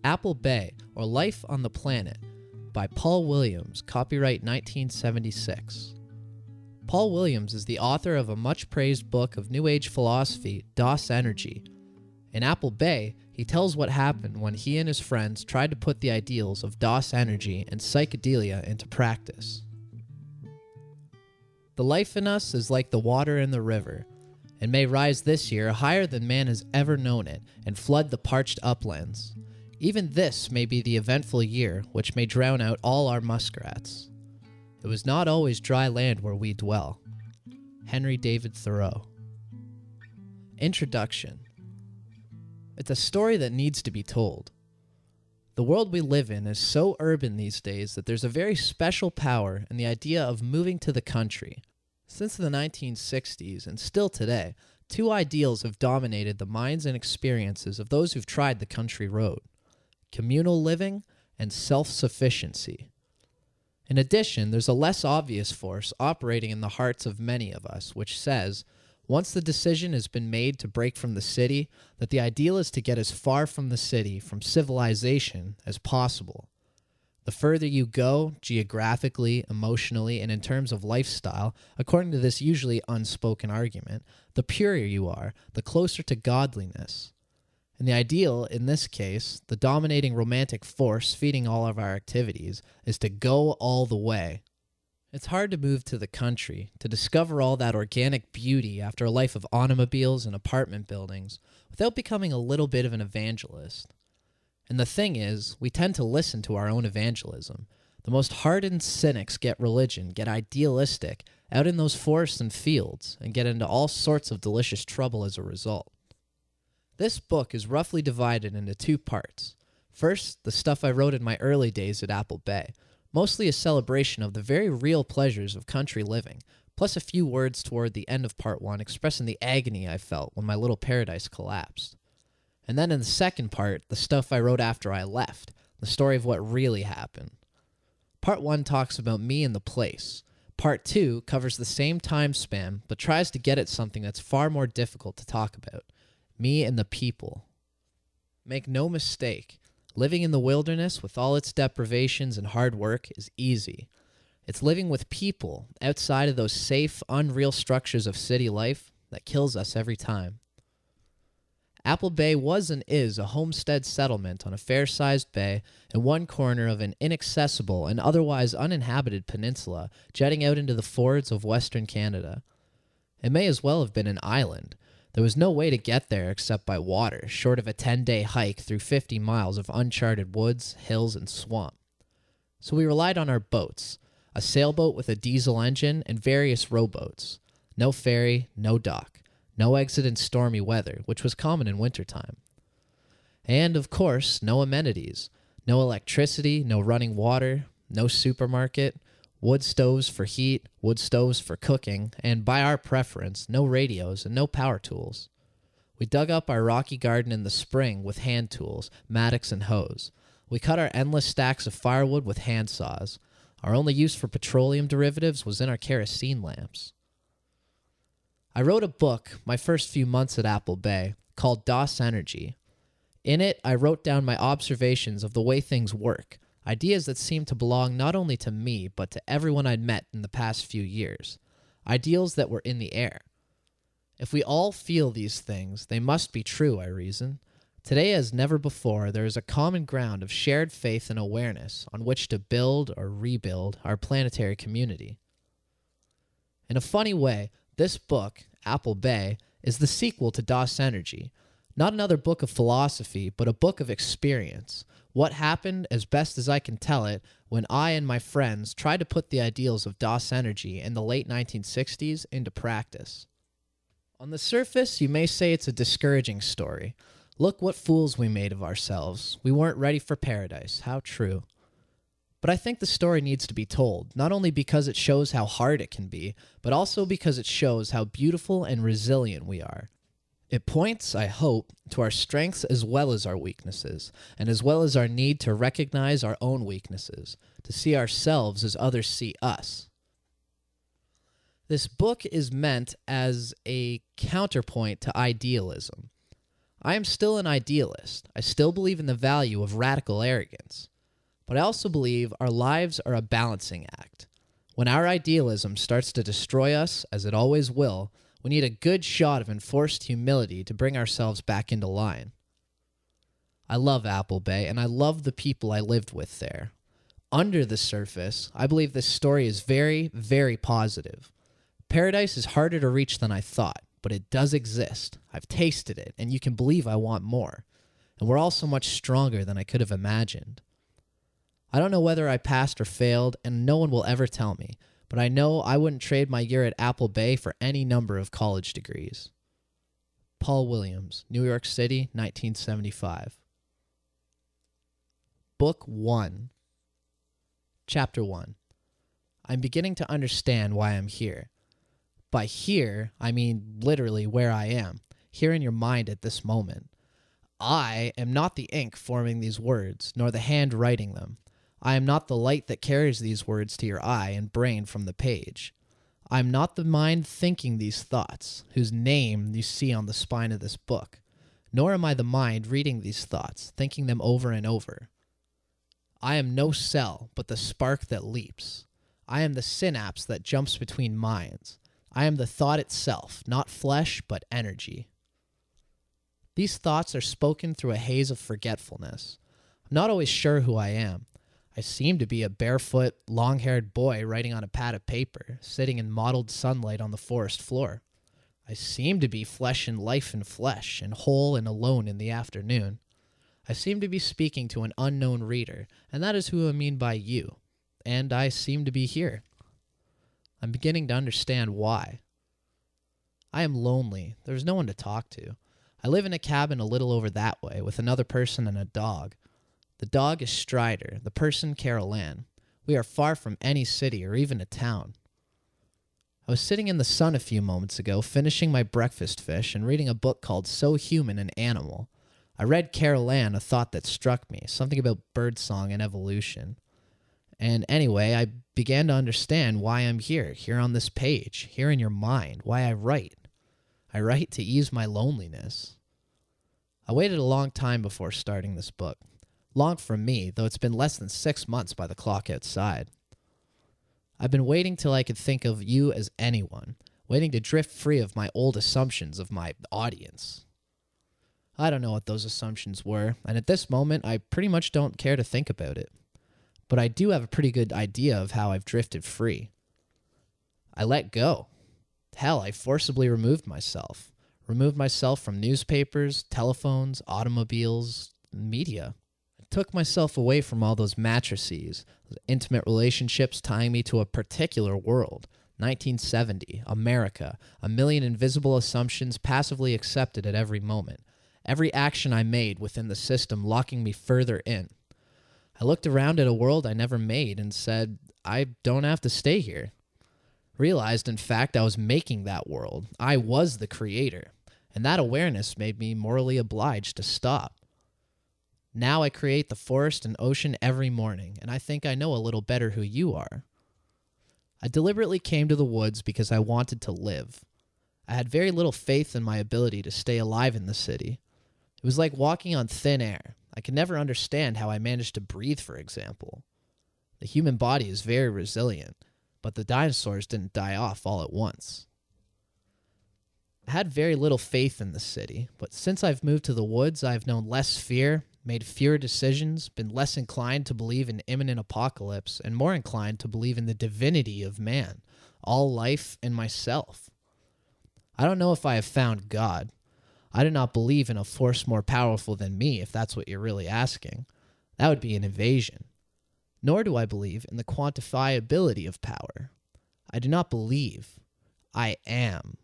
Apple Bay, or Life on the Planet, by Paul Williams, copyright 1976. Paul Williams is the author of a much-praised book of New Age philosophy, Energi. In Apple Bay, he tells what happened when he and his friends tried to put the ideals of Energi and psychedelia into practice. The life in us is like the water in the river, and may rise this year higher than man has ever known it and flood the parched uplands. Even this may be the eventful year which may drown out all our muskrats. It was not always dry land where we dwell. Henry David Thoreau. Introduction. It's a story that needs to be told. The world we live in is so urban these days that there's a very special power in the idea of moving to the country. Since the 1960s, and still today, two ideals have dominated the minds and experiences of those who've tried the country road: communal living and self-sufficiency. In addition, there's a less obvious force operating in the hearts of many of us, which says, once the decision has been made to break from the city, that the ideal is to get as far from the city, from civilization, as possible. The further you go, geographically, emotionally, and in terms of lifestyle, according to this usually unspoken argument, the purer you are, the closer to godliness. And the ideal, in this case, the dominating romantic force feeding all of our activities, is to go all the way. It's hard to move to the country, to discover all that organic beauty after a life of automobiles and apartment buildings, without becoming a little bit of an evangelist. And the thing is, we tend to listen to our own evangelism. The most hardened cynics get religion, get idealistic, out in those forests and fields, and get into all sorts of delicious trouble as a result. This book is roughly divided into two parts. First, the stuff I wrote in my early days at Apple Bay, mostly a celebration of the very real pleasures of country living, plus a few words toward the end of part one expressing the agony I felt when my little paradise collapsed. And then in the second part, the stuff I wrote after I left, the story of what really happened. Part one talks about me and the place. Part two covers the same time span, but tries to get at something that's far more difficult to talk about: me and the people. Make no mistake, living in the wilderness with all its deprivations and hard work is easy. It's living with people outside of those safe, unreal structures of city life that kills us every time. Apple Bay was and is a homestead settlement on a fair-sized bay in one corner of an inaccessible and otherwise uninhabited peninsula jetting out into the fords of Western Canada. It may as well have been an island. There was no way to get there except by water, short of a 10-day hike through 50 miles of uncharted woods, hills, and swamp. So we relied on our boats, a sailboat with a diesel engine and various rowboats. No ferry, no dock, no exit in stormy weather, which was common in wintertime. And, of course, no amenities, no electricity, no running water, no supermarket, wood stoves for heat, wood stoves for cooking, and by our preference, no radios and no power tools. We dug up our rocky garden in the spring with hand tools, mattocks, and hoes. We cut our endless stacks of firewood with hand saws. Our only use for petroleum derivatives was in our kerosene lamps. I wrote a book my first few months at Apple Bay called Energi. In it, I wrote down my observations of the way things work, ideas that seemed to belong not only to me, but to everyone I'd met in the past few years. Ideals that were in the air. If we all feel these things, they must be true, I reason. Today, as never before, there is a common ground of shared faith and awareness on which to build or rebuild our planetary community. In a funny way, this book, Apple Bay, is the sequel to Energi. Not another book of philosophy, but a book of experience. What happened, as best as I can tell it, when I and my friends tried to put the ideals of Energi in the late 1960s into practice. On the surface, you may say it's a discouraging story. Look what fools we made of ourselves. We weren't ready for paradise. How true. But I think the story needs to be told, not only because it shows how hard it can be, but also because it shows how beautiful and resilient we are. It points, I hope, to our strengths as well as our weaknesses, and as well as our need to recognize our own weaknesses, to see ourselves as others see us. This book is meant as a counterpoint to idealism. I am still an idealist. I still believe in the value of radical arrogance. But I also believe our lives are a balancing act. When our idealism starts to destroy us, as it always will, we need a good shot of enforced humility to bring ourselves back into line. I love Apple Bay, and I love the people I lived with there. Under the surface, I believe this story is very, very positive. Paradise is harder to reach than I thought, but it does exist. I've tasted it, and you can believe I want more. And we're all so much stronger than I could have imagined. I don't know whether I passed or failed, and no one will ever tell me, but I know I wouldn't trade my year at Apple Bay for any number of college degrees. Paul Williams, New York City, 1975. Book 1. Chapter 1. I'm beginning to understand why I'm here. By here, I mean literally where I am, here in your mind at this moment. I am not the ink forming these words, nor the hand writing them. I am not the light that carries these words to your eye and brain from the page. I am not the mind thinking these thoughts, whose name you see on the spine of this book, nor am I the mind reading these thoughts, thinking them over and over. I am no cell, but the spark that leaps. I am the synapse that jumps between minds. I am the thought itself, not flesh, but energy. These thoughts are spoken through a haze of forgetfulness. I'm not always sure who I am. I seem to be a barefoot, long-haired boy writing on a pad of paper, sitting in mottled sunlight on the forest floor. I seem to be flesh and life and flesh, and whole and alone in the afternoon. I seem to be speaking to an unknown reader, and that is who I mean by you. And I seem to be here. I'm beginning to understand why. I am lonely. There's no one to talk to. I live in a cabin a little over that way, with another person and a dog. The dog is Strider, the person Carol Ann. We are far from any city or even a town. I was sitting in the sun a few moments ago, finishing my breakfast fish and reading a book called So Human an Animal. I read Carol Ann a thought that struck me, something about birdsong and evolution. And anyway, I began to understand why I'm here on this page, here in your mind, why I write. I write to ease my loneliness. I waited a long time before starting this book. Long for me, though it's been less than 6 months by the clock outside. I've been waiting till I could think of you as anyone, waiting to drift free of my old assumptions of my audience. I don't know what those assumptions were, and at this moment, I pretty much don't care to think about it. But I do have a pretty good idea of how I've drifted free. I let go. Hell, I forcibly removed myself from newspapers, telephones, automobiles, media. I took myself away from all those matrices, those intimate relationships tying me to a particular world. 1970, America, a million invisible assumptions passively accepted at every moment. Every action I made within the system locking me further in. I looked around at a world I never made and said, I don't have to stay here. Realized, in fact, I was making that world. I was the creator. And that awareness made me morally obliged to stop. Now I create the forest and ocean every morning, and I think I know a little better who you are. I deliberately came to the woods because I wanted to live. I had very little faith in my ability to stay alive in the city. It was like walking on thin air. I could never understand how I managed to breathe, for example. The human body is very resilient, but the dinosaurs didn't die off all at once. I had very little faith in the city, but since I've moved to the woods, I've known less fear, made fewer decisions, been less inclined to believe in imminent apocalypse, and more inclined to believe in the divinity of man, all life, and myself. I don't know if I have found God. I do not believe in a force more powerful than me, if that's what you're really asking. That would be an invasion. Nor do I believe in the quantifiability of power. I do not believe. I am.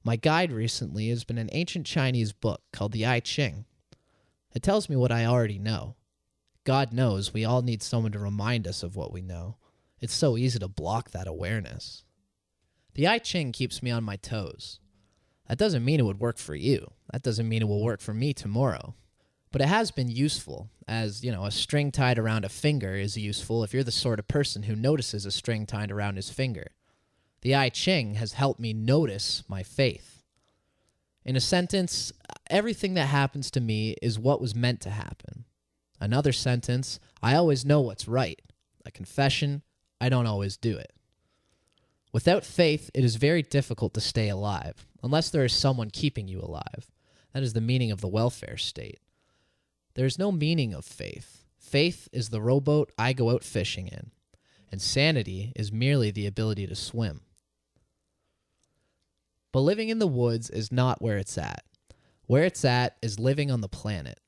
My guide recently has been an ancient Chinese book called the I Ching. It tells me what I already know. God knows we all need someone to remind us of what we know. It's so easy to block that awareness. The I Ching keeps me on my toes. That doesn't mean it would work for you. That doesn't mean it will work for me tomorrow. But it has been useful, as, a string tied around a finger is useful if you're the sort of person who notices a string tied around his finger. The I Ching has helped me notice my faith. In a sentence, everything that happens to me is what was meant to happen. Another sentence, I always know what's right. A confession, I don't always do it. Without faith, it is very difficult to stay alive, unless there is someone keeping you alive. That is the meaning of the welfare state. There is no meaning of faith. Faith is the rowboat I go out fishing in, and sanity is merely the ability to swim. But living in the woods is not where it's at. Where it's at is living on the planet.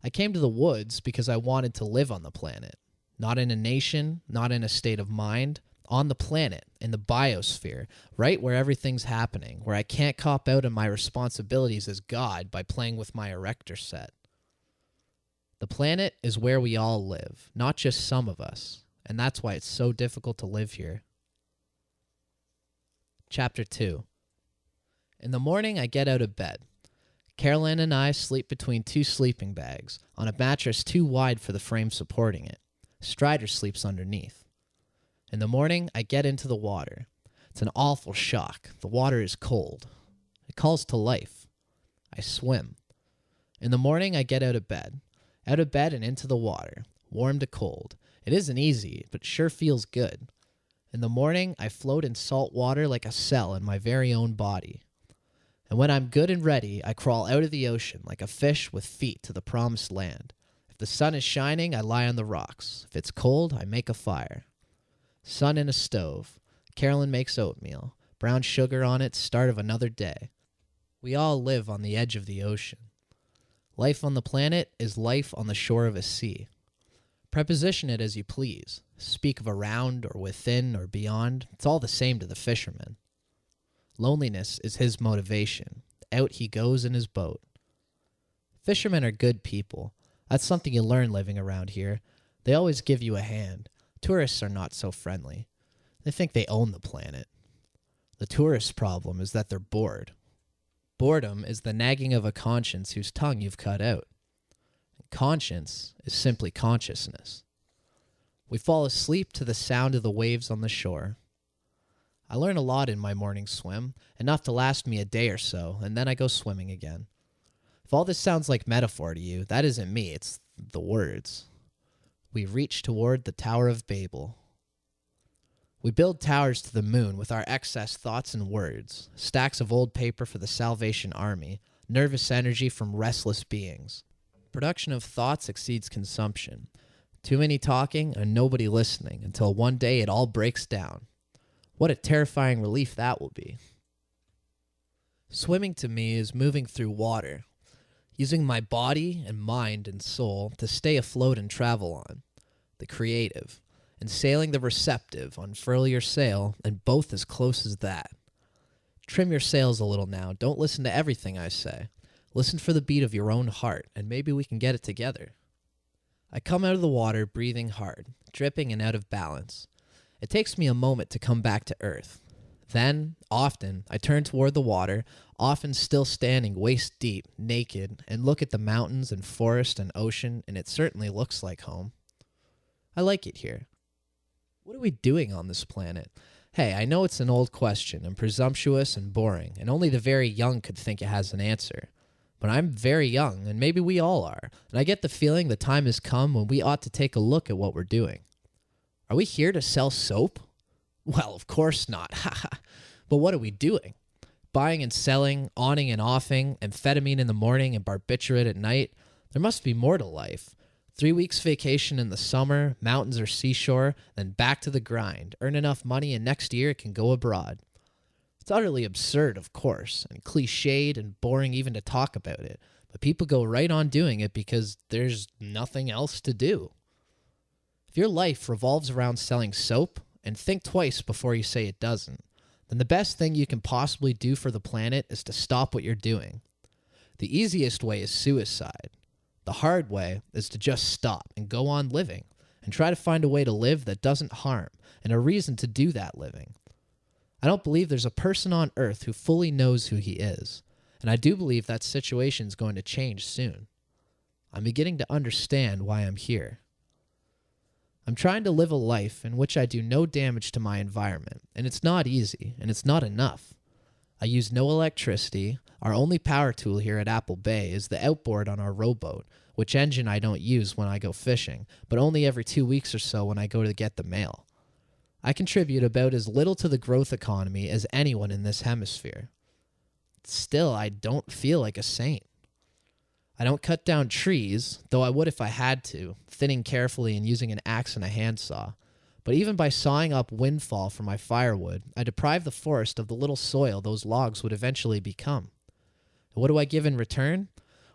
I came to the woods because I wanted to live on the planet. Not in a nation, not in a state of mind, on the planet, in the biosphere, right where everything's happening, where I can't cop out of my responsibilities as God by playing with my erector set. The planet is where we all live, not just some of us, and that's why it's so difficult to live here. Chapter 2. In the morning, I get out of bed. Carolyn and I sleep between two sleeping bags, on a mattress too wide for the frame supporting it. Strider sleeps underneath. In the morning, I get into the water. It's an awful shock. The water is cold. It calls to life. I swim. In the morning, I get out of bed. Out of bed and into the water. Warm to cold. It isn't easy, but it sure feels good. In the morning, I float in salt water like a cell in my very own body. And when I'm good and ready, I crawl out of the ocean like a fish with feet to the promised land. If the sun is shining, I lie on the rocks. If it's cold, I make a fire. Sun in a stove. Carolyn makes oatmeal. Brown sugar on it, start of another day. We all live on the edge of the ocean. Life on the planet is life on the shore of a sea. Preposition it as you please. Speak of around or within or beyond. It's all the same to the fisherman. Loneliness is his motivation. Out he goes in his boat. Fishermen are good people. That's something you learn living around here. They always give you a hand. Tourists are not so friendly. They think they own the planet. The tourist's problem is that they're bored. Boredom is the nagging of a conscience whose tongue you've cut out. Conscience is simply consciousness. We fall asleep to the sound of the waves on the shore. I learn a lot in my morning swim, enough to last me a day or so, and then I go swimming again. If all this sounds like metaphor to you, that isn't me, it's the words. We reach toward the Tower of Babel. We build towers to the moon with our excess thoughts and words, stacks of old paper for the Salvation Army, nervous energy from restless beings. Production of thoughts exceeds consumption. Too many talking and nobody listening until one day it all breaks down. What a terrifying relief that will be. Swimming to me is moving through water, using my body and mind and soul to stay afloat and travel on, the creative, and sailing the receptive, unfurl your sail, and both as close as that. Trim your sails a little now, don't listen to everything I say. Listen for the beat of your own heart, and maybe we can get it together. I come out of the water breathing hard, dripping and out of balance. It takes me a moment to come back to earth. Then, often, I turn toward the water, often still standing waist deep, naked, and look at the mountains and forest and ocean, and it certainly looks like home. I like it here. What are we doing on this planet? Hey, I know it's an old question and presumptuous and boring, and only the very young could think it has an answer. But I'm very young, and maybe we all are, and I get the feeling the time has come when we ought to take a look at what we're doing. Are we here to sell soap? Well, of course not. But what are we doing? Buying and selling, awning and offing, amphetamine in the morning and barbiturate at night? There must be more to life. 3 weeks vacation in the summer, mountains or seashore, then back to the grind. Earn enough money and next year it can go abroad. It's utterly absurd, of course, and cliched and boring even to talk about it. But people go right on doing it because there's nothing else to do. If your life revolves around selling soap, and think twice before you say it doesn't, then the best thing you can possibly do for the planet is to stop what you're doing. The easiest way is suicide. The hard way is to just stop and go on living, and try to find a way to live that doesn't harm, and a reason to do that living. I don't believe there's a person on earth who fully knows who he is, and I do believe that situation is going to change soon. I'm beginning to understand why I'm here. I'm trying to live a life in which I do no damage to my environment, and it's not easy, and it's not enough. I use no electricity. Our only power tool here at Apple Bay is the outboard on our rowboat, which engine I don't use when I go fishing, but only every 2 weeks or so when I go to get the mail. I contribute about as little to the growth economy as anyone in this hemisphere. Still, I don't feel like a saint. I don't cut down trees, though I would if I had to, thinning carefully and using an axe and a handsaw. But even by sawing up windfall for my firewood, I deprive the forest of the little soil those logs would eventually become. And what do I give in return?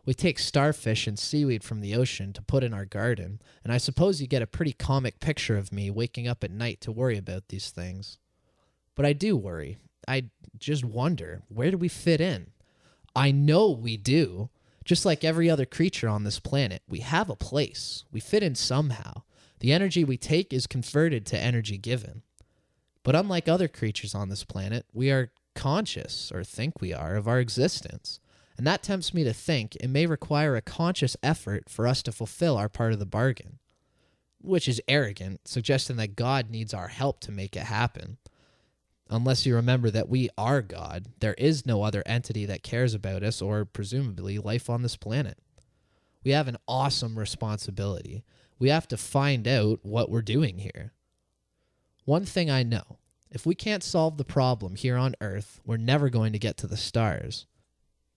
We take starfish and seaweed from the ocean to put in our garden, and I suppose you get a pretty comic picture of me waking up at night to worry about these things. But I do worry. I just wonder, where do we fit in? I know we do. Just like every other creature on this planet, we have a place. We fit in somehow. The energy we take is converted to energy given. But unlike other creatures on this planet, we are conscious, or think we are, of our existence. And that tempts me to think it may require a conscious effort for us to fulfill our part of the bargain. Which is arrogant, suggesting that God needs our help to make it happen. Unless you remember that we are God, there is no other entity that cares about us or, presumably, life on this planet. We have an awesome responsibility. We have to find out what we're doing here. One thing I know, if we can't solve the problem here on Earth, we're never going to get to the stars.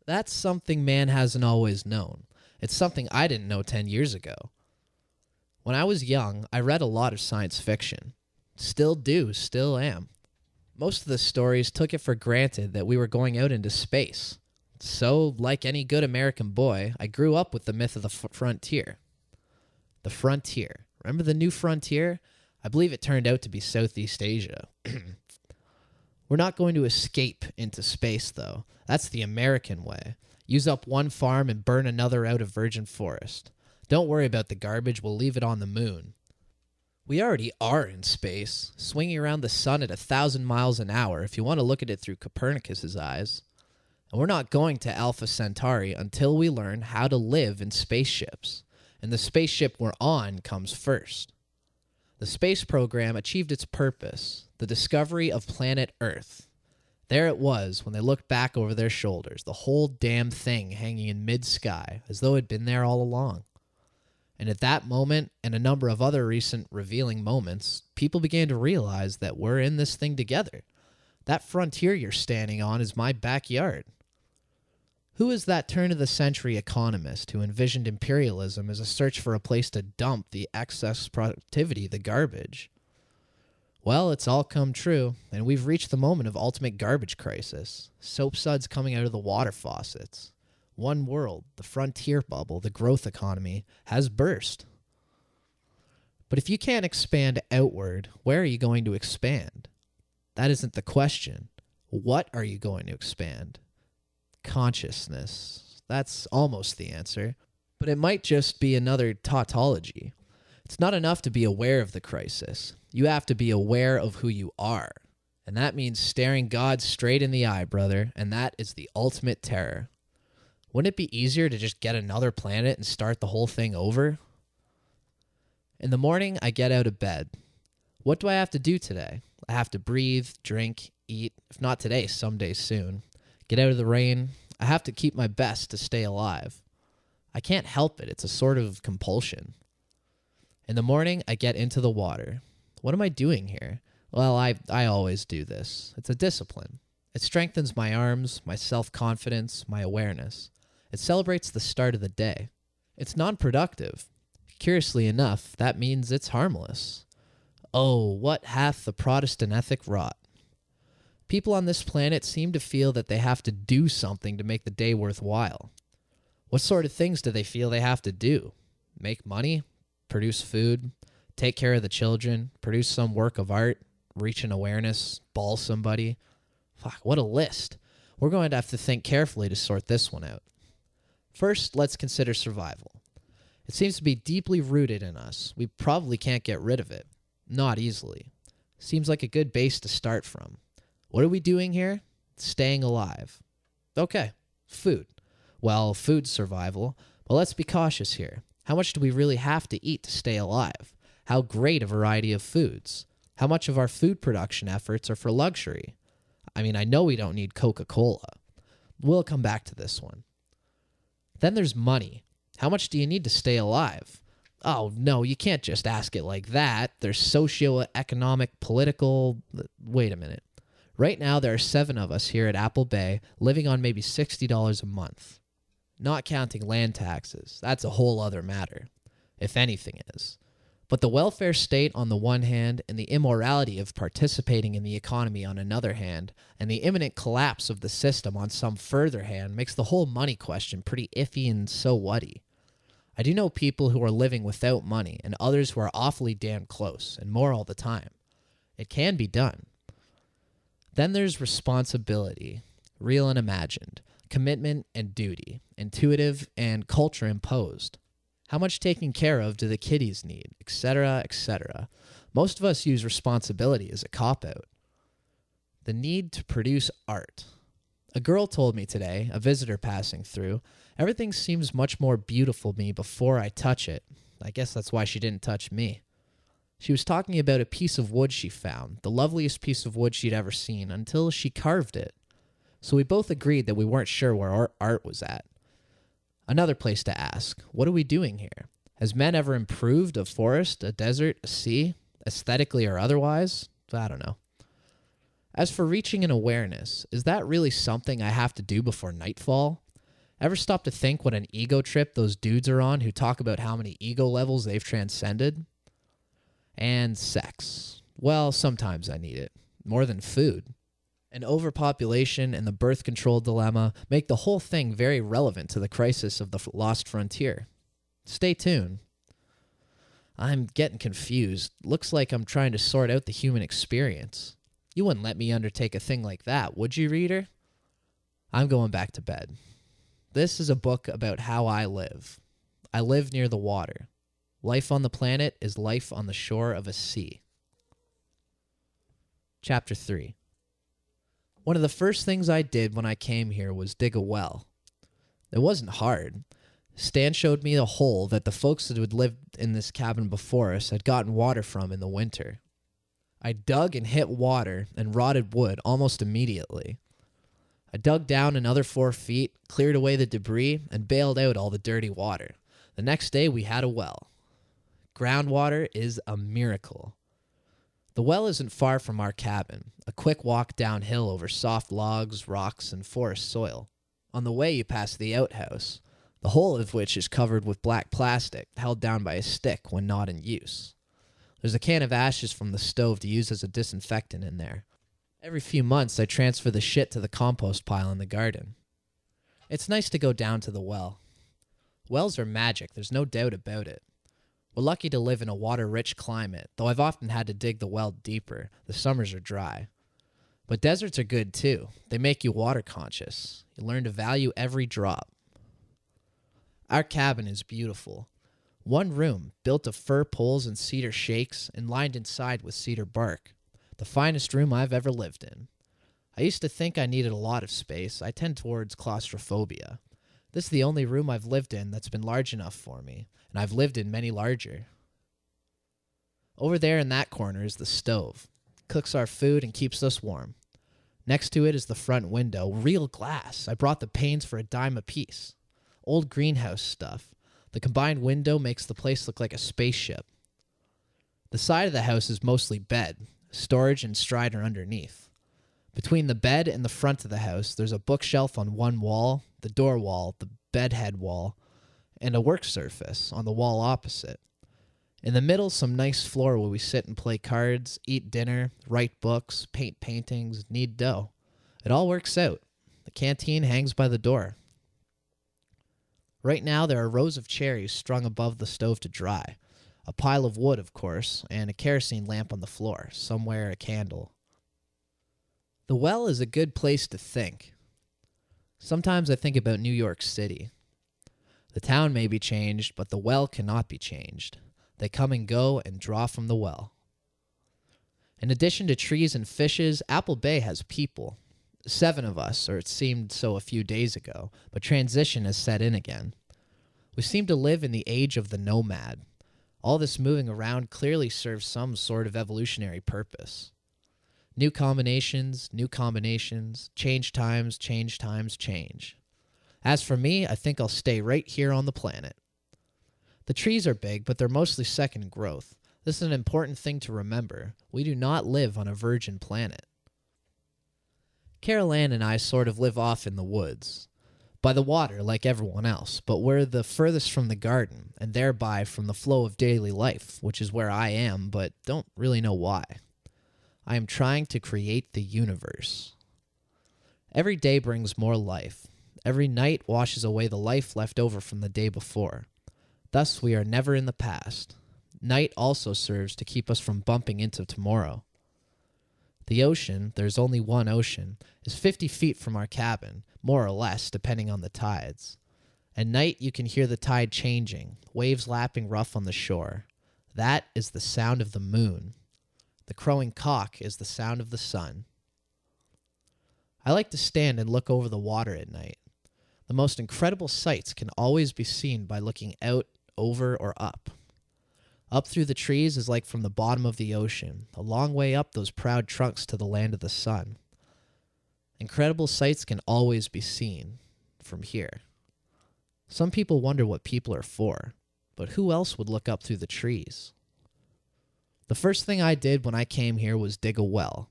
That's something man hasn't always known. It's something I didn't know 10 years ago. When I was young, I read a lot of science fiction. Still do, still am. Most of the stories took it for granted that we were going out into space. So, like any good American boy, I grew up with the myth of the frontier. The frontier. Remember the new frontier? I believe it turned out to be Southeast Asia. We're not going to escape into space, though. That's the American way. Use up one farm and burn another out of virgin forest. Don't worry about the garbage, we'll leave it on the moon. We already are in space, swinging around the sun at 1,000 miles an hour if you want to look at it through Copernicus's eyes. And we're not going to Alpha Centauri until we learn how to live in spaceships. And the spaceship we're on comes first. The space program achieved its purpose, the discovery of planet Earth. There it was when they looked back over their shoulders, the whole damn thing hanging in mid-sky, as though it had been there all along. And at that moment, and a number of other recent revealing moments, people began to realize that we're in this thing together. That frontier you're standing on is my backyard. Who is that turn-of-the-century economist who envisioned imperialism as a search for a place to dump the excess productivity, the garbage? Well, it's all come true, and we've reached the moment of ultimate garbage crisis. Soap suds coming out of the water faucets. One world, the frontier bubble, the growth economy, has burst. But if you can't expand outward, where are you going to expand? That isn't the question. What are you going to expand? Consciousness. That's almost the answer. But it might just be another tautology. It's not enough to be aware of the crisis. You have to be aware of who you are. And that means staring God straight in the eye, brother, and that is the ultimate terror. Wouldn't it be easier to just get another planet and start the whole thing over? In the morning, I get out of bed. What do I have to do today? I have to breathe, drink, eat, if not today, someday soon. Get out of the rain. I have to keep my best to stay alive. I can't help it. It's a sort of compulsion. In the morning, I get into the water. What am I doing here? Well, I always do this. It's a discipline. It strengthens my arms, my self-confidence, my awareness. It celebrates the start of the day. It's non-productive. Curiously enough, that means it's harmless. Oh, what hath the Protestant ethic wrought? People on this planet seem to feel that they have to do something to make the day worthwhile. What sort of things do they feel they have to do? Make money? Produce food? Take care of the children? Produce some work of art? Reach an awareness? Ball somebody? Fuck, what a list. We're going to have to think carefully to sort this one out. First, let's consider survival. It seems to be deeply rooted in us. We probably can't get rid of it. Not easily. Seems like a good base to start from. What are we doing here? Staying alive. Okay, food. Well, food's survival, but let's be cautious here. How much do we really have to eat to stay alive? How great a variety of foods? How much of our food production efforts are for luxury? I mean, I know we don't need Coca-Cola. We'll come back to this one. Then there's money. How much do you need to stay alive? Oh, no, you can't just ask it like that. There's socio-economic, political... Wait a minute. Right now, there are 7 of us here at Apple Bay living on maybe $60 a month. Not counting land taxes. That's a whole other matter, if anything is. But the welfare state on the one hand, and the immorality of participating in the economy on another hand, and the imminent collapse of the system on some further hand, makes the whole money question pretty iffy and so whatty. I do know people who are living without money, and others who are awfully damn close, and more all the time. It can be done. Then there's responsibility, real and imagined, commitment and duty, intuitive and culture imposed. How much taking care of do the kiddies need, etc., etc. Most of us use responsibility as a cop-out. The need to produce art. A girl told me today, a visitor passing through, everything seems much more beautiful to me before I touch it. I guess that's why she didn't touch me. She was talking about a piece of wood she found, the loveliest piece of wood she'd ever seen, until she carved it. So we both agreed that we weren't sure where our art was at. Another place to ask, what are we doing here? Has man ever improved a forest, a desert, a sea, aesthetically or otherwise? I don't know. As for reaching an awareness, is that really something I have to do before nightfall? Ever stop to think what an ego trip those dudes are on who talk about how many ego levels they've transcended? And sex. Well, sometimes I need it. More than food. And overpopulation and the birth control dilemma make the whole thing very relevant to the crisis of the lost frontier. Stay tuned. I'm getting confused. Looks like I'm trying to sort out the human experience. You wouldn't let me undertake a thing like that, would you, reader? I'm going back to bed. This is a book about how I live. I live near the water. Life on the planet is life on the shore of a sea. Chapter 3. One of the first things I did when I came here was dig a well. It wasn't hard. Stan showed me a hole that the folks that had lived in this cabin before us had gotten water from in the winter. I dug and hit water and rotted wood almost immediately. I dug down another 4 feet, cleared away the debris, and bailed out all the dirty water. The next day we had a well. Groundwater is a miracle. The well isn't far from our cabin, a quick walk downhill over soft logs, rocks, and forest soil. On the way you pass the outhouse, the whole of which is covered with black plastic held down by a stick when not in use. There's a can of ashes from the stove to use as a disinfectant in there. Every few months I transfer the shit to the compost pile in the garden. It's nice to go down to the well. Wells are magic, there's no doubt about it. We're lucky to live in a water-rich climate, though I've often had to dig the well deeper. The summers are dry. But deserts are good too. They make you water conscious. You learn to value every drop. Our cabin is beautiful. One room, built of fir poles and cedar shakes, and lined inside with cedar bark. The finest room I've ever lived in. I used to think I needed a lot of space. I tend towards claustrophobia. This is the only room I've lived in that's been large enough for me, and I've lived in many larger. Over there in that corner is the stove. Cooks our food and keeps us warm. Next to it is the front window, real glass. I brought the panes for $0.10 apiece. Old greenhouse stuff. The combined window makes the place look like a spaceship. The side of the house is mostly bed, storage and strider underneath. Between the bed and the front of the house, there's a bookshelf on one wall, the door wall, the bedhead wall, and a work surface on the wall opposite. In the middle, some nice floor where we sit and play cards, eat dinner, write books, paint paintings, knead dough. It all works out. The canteen hangs by the door. Right now, there are rows of cherries strung above the stove to dry. A pile of wood, of course, and a kerosene lamp on the floor. Somewhere a candle. The well is a good place to think. Sometimes I think about New York City. The town may be changed, but the well cannot be changed. They come and go and draw from the well. In addition to trees and fishes, Apple Bay has people. 7 of us, or it seemed so a few days ago, but transition has set in again. We seem to live in the age of the nomad. All this moving around clearly serves some sort of evolutionary purpose. New combinations, change times, change. As for me, I think I'll stay right here on the planet. The trees are big, but they're mostly second growth. This is an important thing to remember. We do not live on a virgin planet. Carol Ann and I sort of live off in the woods. By the water, like everyone else, but we're the furthest from the garden, and thereby from the flow of daily life, which is where I am, but don't really know why. I am trying to create the universe. Every day brings more life. Every night washes away the life left over from the day before. Thus, we are never in the past. Night also serves to keep us from bumping into tomorrow. The ocean, there's only one ocean, is 50 feet from our cabin, more or less, depending on the tides. At night, you can hear the tide changing, waves lapping rough on the shore. That is the sound of the moon. The crowing cock is the sound of the sun. I like to stand and look over the water at night. The most incredible sights can always be seen by looking out, over, or up. Up through the trees is like from the bottom of the ocean, a long way up those proud trunks to the land of the sun. Incredible sights can always be seen from here. Some people wonder what people are for, but who else would look up through the trees? The first thing I did when I came here was dig a well.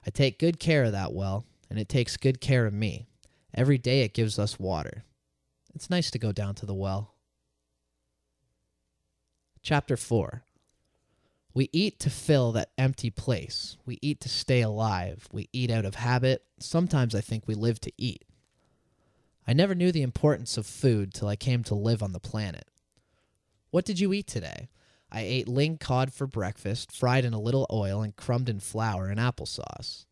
I take good care of that well, and it takes good care of me. Every day it gives us water. It's nice to go down to the well. Chapter 4. We eat to fill that empty place. We eat to stay alive. We eat out of habit. Sometimes I think we live to eat. I never knew the importance of food till I came to live on the planet. What did you eat today? I ate ling cod for breakfast, fried in a little oil and crumbed in flour and applesauce.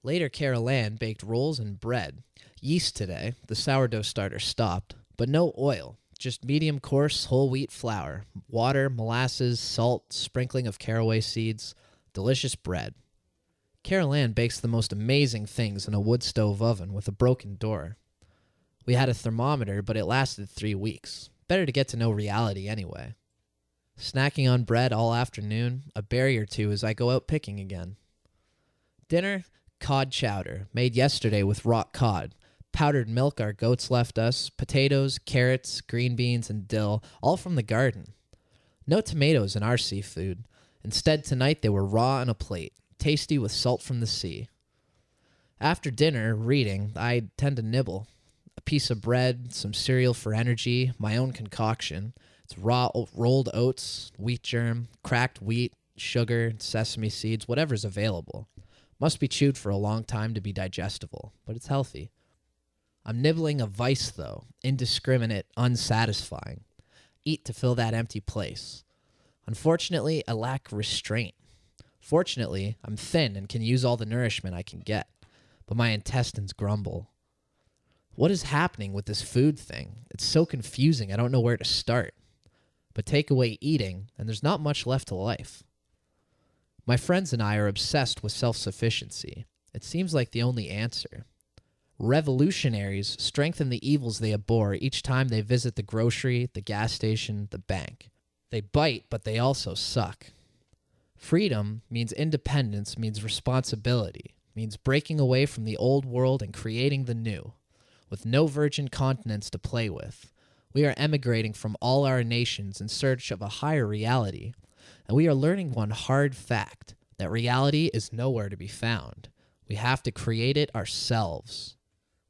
Later, Carol Ann baked rolls and bread. Yeast today. The sourdough starter stopped, but no oil. Just medium coarse whole wheat flour, water, molasses, salt, sprinkling of caraway seeds, delicious bread. Carol Ann bakes the most amazing things in a wood stove oven with a broken door. We had a thermometer, but it lasted 3 weeks. Better to get to know reality anyway. Snacking on bread all afternoon, a berry or two as I go out picking again. Dinner, cod chowder, made yesterday with rock cod. Powdered milk our goats left us, potatoes, carrots, green beans, and dill, all from the garden. No tomatoes in our seafood. Instead, tonight they were raw on a plate, tasty with salt from the sea. After dinner, reading, I tend to nibble. A piece of bread, some cereal for energy, my own concoction. It's raw rolled oats, wheat germ, cracked wheat, sugar, sesame seeds, whatever's available. Must be chewed for a long time to be digestible, but it's healthy. I'm nibbling a vice, though, indiscriminate, unsatisfying. Eat to fill that empty place. Unfortunately, I lack restraint. Fortunately, I'm thin and can use all the nourishment I can get, but my intestines grumble. What is happening with this food thing? It's so confusing, I don't know where to start. But take away eating, and there's not much left to life. My friends and I are obsessed with self-sufficiency. It seems like the only answer. Revolutionaries strengthen the evils they abhor each time they visit the grocery, the gas station, the bank. They bite, but they also suck. Freedom means independence, means responsibility, means breaking away from the old world and creating the new. With no virgin continents to play with, we are emigrating from all our nations in search of a higher reality, and we are learning one hard fact, that reality is nowhere to be found. We have to create it ourselves.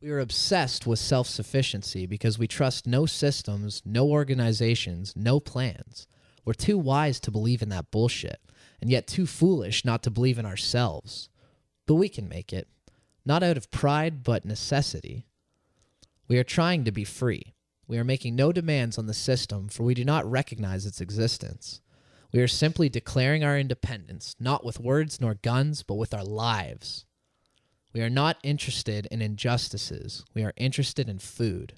We are obsessed with self-sufficiency because we trust no systems, no organizations, no plans. We're too wise to believe in that bullshit, and yet too foolish not to believe in ourselves. But we can make it, not out of pride, but necessity. We are trying to be free. We are making no demands on the system, for we do not recognize its existence. We are simply declaring our independence, not with words nor guns, but with our lives. We are not interested in injustices. We are interested in food.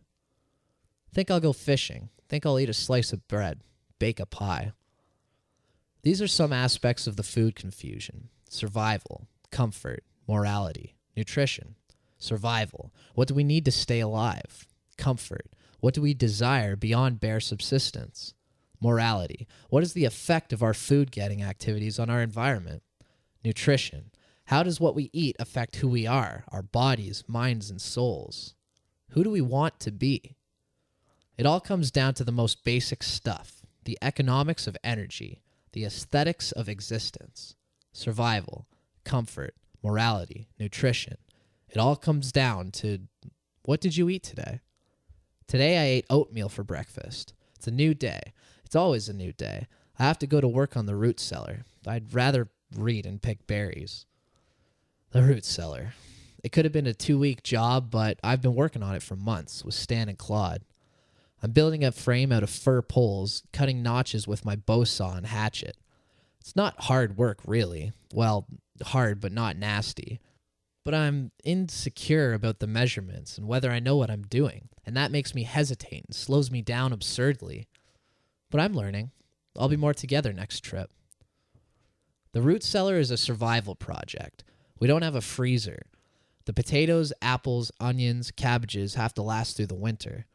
Think I'll go fishing. Think I'll eat a slice of bread. Bake a pie. These are some aspects of the food confusion. Survival, comfort, morality, nutrition. Survival. What do we need to stay alive? Comfort. What do we desire beyond bare subsistence? Morality. What is the effect of our food-getting activities on our environment? Nutrition. How does what we eat affect who we are, our bodies, minds, and souls? Who do we want to be? It all comes down to the most basic stuff, the economics of energy, the aesthetics of existence, survival, comfort, morality, nutrition. It all comes down to, what did you eat today? Today I ate oatmeal for breakfast. It's a new day. It's always a new day. I have to go to work on the root cellar. I'd rather read and pick berries. The root cellar. It could have been a 2-week job, but I've been working on it for months with Stan and Claude. I'm building a frame out of fir poles, cutting notches with my bow saw and hatchet. It's not hard work, really. Well, hard, but not nasty. But I'm insecure about the measurements and whether I know what I'm doing, and that makes me hesitate and slows me down absurdly. But I'm learning. I'll be more together next trip. The root cellar is a survival project. We don't have a freezer. The potatoes, apples, onions, cabbages have to last through the winter.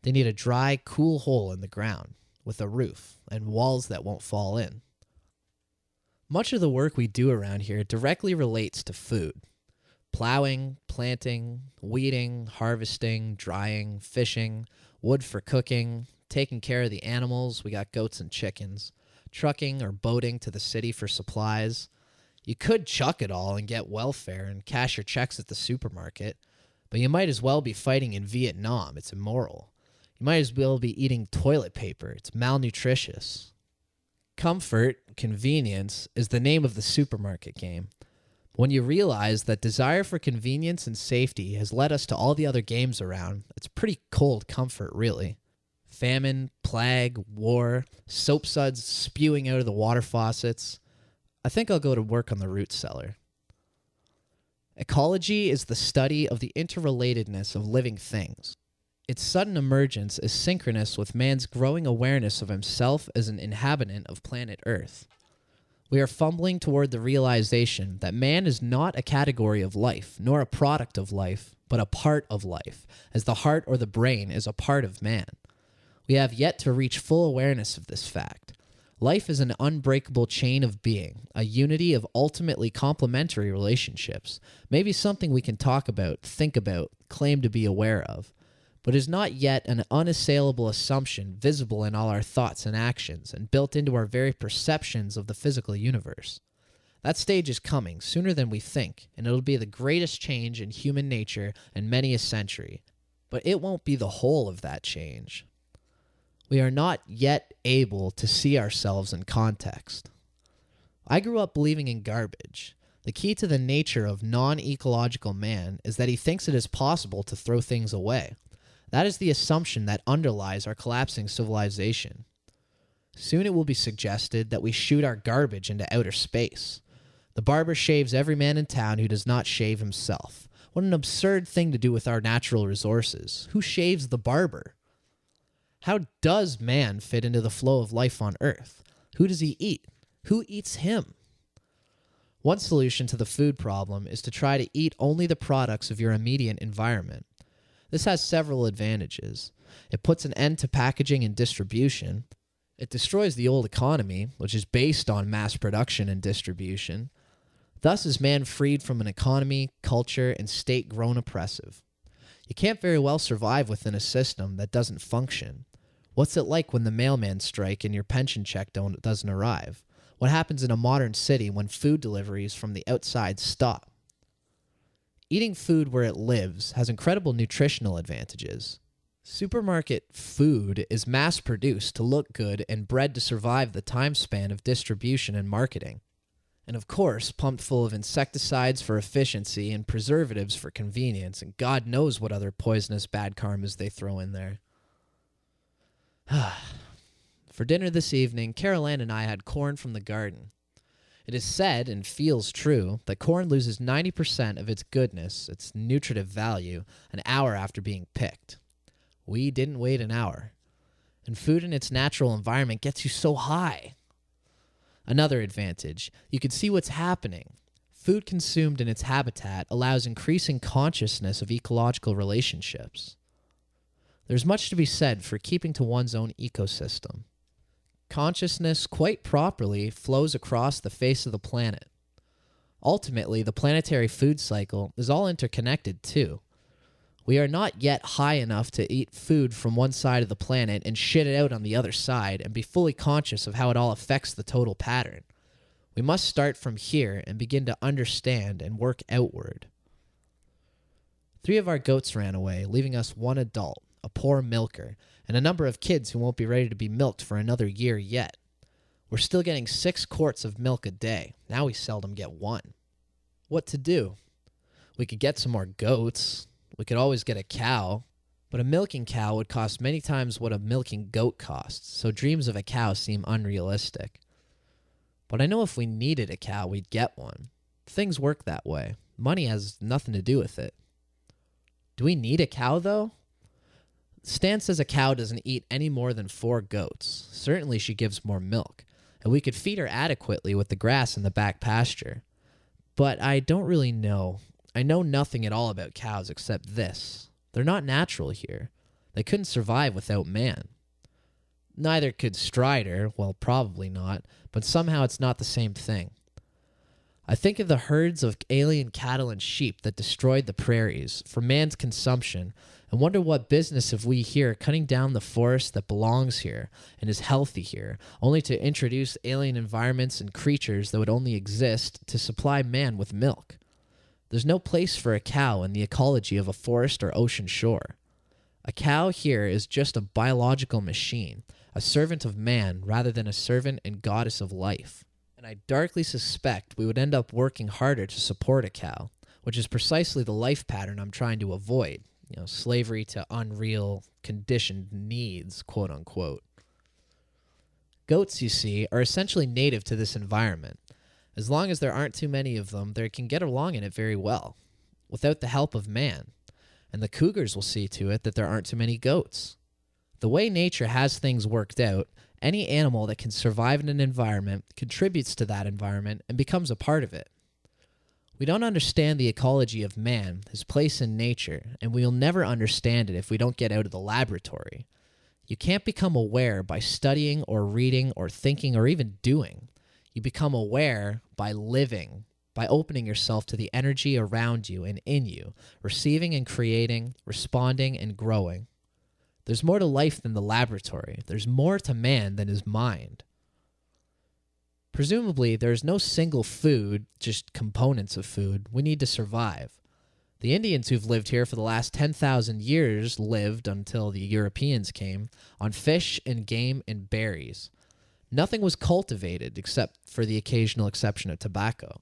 They need a dry, cool hole in the ground with a roof and walls that won't fall in. Much of the work we do around here directly relates to food. Plowing, planting, weeding, harvesting, drying, fishing, wood for cooking, taking care of the animals, we got goats and chickens, trucking or boating to the city for supplies. You could chuck it all and get welfare and cash your checks at the supermarket, but you might as well be fighting in Vietnam. It's immoral. You might as well be eating toilet paper. It's malnutritious. Comfort, convenience, is the name of the supermarket game. When you realize that desire for convenience and safety has led us to all the other games around, it's pretty cold comfort, really. Famine, plague, war, soap suds spewing out of the water faucets. I think I'll go to work on the root cellar. Ecology is the study of the interrelatedness of living things. Its sudden emergence is synchronous with man's growing awareness of himself as an inhabitant of planet Earth. We are fumbling toward the realization that man is not a category of life, nor a product of life, but a part of life, as the heart or the brain is a part of man. We have yet to reach full awareness of this fact. Life is an unbreakable chain of being, a unity of ultimately complementary relationships, maybe something we can talk about, think about, claim to be aware of, but is not yet an unassailable assumption visible in all our thoughts and actions and built into our very perceptions of the physical universe. That stage is coming sooner than we think, and it'll be the greatest change in human nature in many a century, but it won't be the whole of that change. We are not yet able to see ourselves in context. I grew up believing in garbage. The key to the nature of non-ecological man is that he thinks it is possible to throw things away. That is the assumption that underlies our collapsing civilization. Soon it will be suggested that we shoot our garbage into outer space. The barber shaves every man in town who does not shave himself. What an absurd thing to do with our natural resources. Who shaves the barber? How does man fit into the flow of life on Earth? Who does he eat? Who eats him? One solution to the food problem is to try to eat only the products of your immediate environment. This has several advantages. It puts an end to packaging and distribution. It destroys the old economy, which is based on mass production and distribution. Thus is man freed from an economy, culture, and state grown oppressive. You can't very well survive within a system that doesn't function. What's it like when the mailman strike and your pension check doesn't arrive? What happens in a modern city when food deliveries from the outside stop? Eating food where it lives has incredible nutritional advantages. Supermarket food is mass-produced to look good and bred to survive the time span of distribution and marketing. And of course, pumped full of insecticides for efficiency and preservatives for convenience, and God knows what other poisonous bad karmas they throw in there. For dinner this evening, Carol Ann and I had corn from the garden. It is said, and feels true, that corn loses 90% of its goodness, its nutritive value, an hour after being picked. We didn't wait an hour. And food in its natural environment gets you so high. Another advantage, you can see what's happening. Food consumed in its habitat allows increasing consciousness of ecological relationships. There's much to be said for keeping to one's own ecosystem. Consciousness, quite properly, flows across the face of the planet. Ultimately, the planetary food cycle is all interconnected too. We are not yet high enough to eat food from one side of the planet and shit it out on the other side and be fully conscious of how it all affects the total pattern. We must start from here and begin to understand and work outward. 3 of our goats ran away, leaving us 1 adult, a poor milker, and a number of kids who won't be ready to be milked for another year yet. We're still getting 6 quarts of milk a day. Now we seldom get 1. What to do? We could get some more goats. We could always get a cow. But a milking cow would cost many times what a milking goat costs, so dreams of a cow seem unrealistic. But I know if we needed a cow, we'd get one. Things work that way. Money has nothing to do with it. Do we need a cow, though? Stan says a cow doesn't eat any more than 4 goats. Certainly she gives more milk, and we could feed her adequately with the grass in the back pasture. But I don't really know. I know nothing at all about cows except this. They're not natural here. They couldn't survive without man. Neither could Strider, well, probably not, but somehow it's not the same thing. I think of the herds of alien cattle and sheep that destroyed the prairies for man's consumption and wonder what business have we here cutting down the forest that belongs here and is healthy here, only to introduce alien environments and creatures that would only exist to supply man with milk. There's no place for a cow in the ecology of a forest or ocean shore. A cow here is just a biological machine, a servant of man rather than a servant and goddess of life. And I darkly suspect we would end up working harder to support a cow, which is precisely the life pattern I'm trying to avoid. Slavery to unreal, conditioned needs, quote unquote. Goats, you see, are essentially native to this environment. As long as there aren't too many of them, they can get along in it very well, without the help of man. And the cougars will see to it that there aren't too many goats. The way nature has things worked out, any animal that can survive in an environment contributes to that environment and becomes a part of it. We don't understand the ecology of man, his place in nature, and we will never understand it if we don't get out of the laboratory. You can't become aware by studying or reading or thinking or even doing. You become aware by living, by opening yourself to the energy around you and in you, receiving and creating, responding and growing. There's more to life than the laboratory. There's more to man than his mind. Presumably, there's no single food, just components of food, we need to survive. The Indians who've lived here for the last 10,000 years lived, until the Europeans came, on fish and game and berries. Nothing was cultivated except for the occasional exception of tobacco.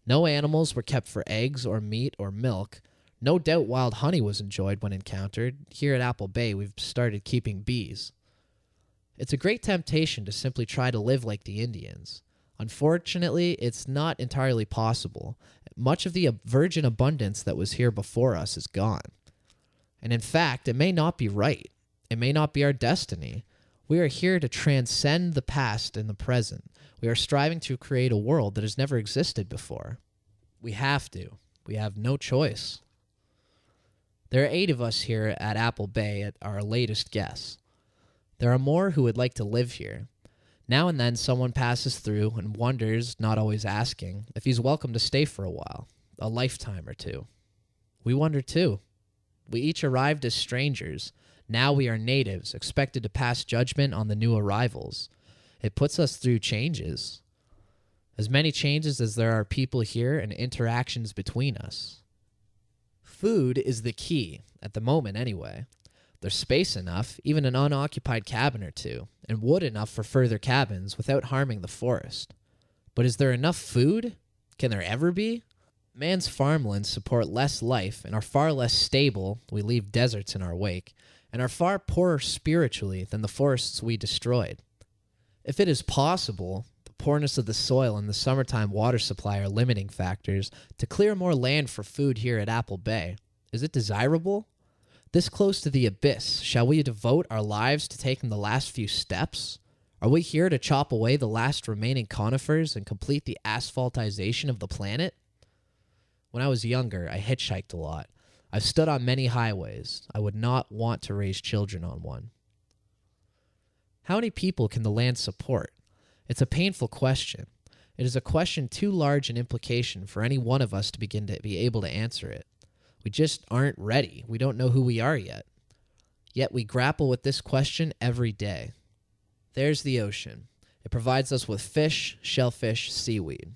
No animals were kept for eggs or meat or milk. No doubt wild honey was enjoyed when encountered. Here at Apple Bay, we've started keeping bees. It's a great temptation to simply try to live like the Indians. Unfortunately, it's not entirely possible. Much of the virgin abundance that was here before us is gone. And in fact, it may not be right. It may not be our destiny. We are here to transcend the past and the present. We are striving to create a world that has never existed before. We have to. We have no choice. There are 8 of us here at Apple Bay at our latest guess. There are more who would like to live here. Now and then someone passes through and wonders, not always asking, if he's welcome to stay for a while, a lifetime or 2. We wonder too. We each arrived as strangers. Now we are natives, expected to pass judgment on the new arrivals. It puts us through changes. As many changes as there are people here and interactions between us. Food is the key, at the moment anyway. There's space enough, even an unoccupied cabin or 2, and wood enough for further cabins without harming the forest. But is there enough food? Can there ever be? Man's farmlands support less life and are far less stable, we leave deserts in our wake, and are far poorer spiritually than the forests we destroyed. If it is possible, the poorness of the soil and the summertime water supply are limiting factors, to clear more land for food here at Apple Bay. Is it desirable? This close to the abyss, shall we devote our lives to taking the last few steps? Are we here to chop away the last remaining conifers and complete the asphaltization of the planet? When I was younger, I hitchhiked a lot. I've stood on many highways. I would not want to raise children on one. How many people can the land support? It's a painful question. It is a question too large an implication for any one of us to begin to be able to answer it. We just aren't ready. We don't know who we are yet. Yet we grapple with this question every day. There's the ocean. It provides us with fish, shellfish, seaweed.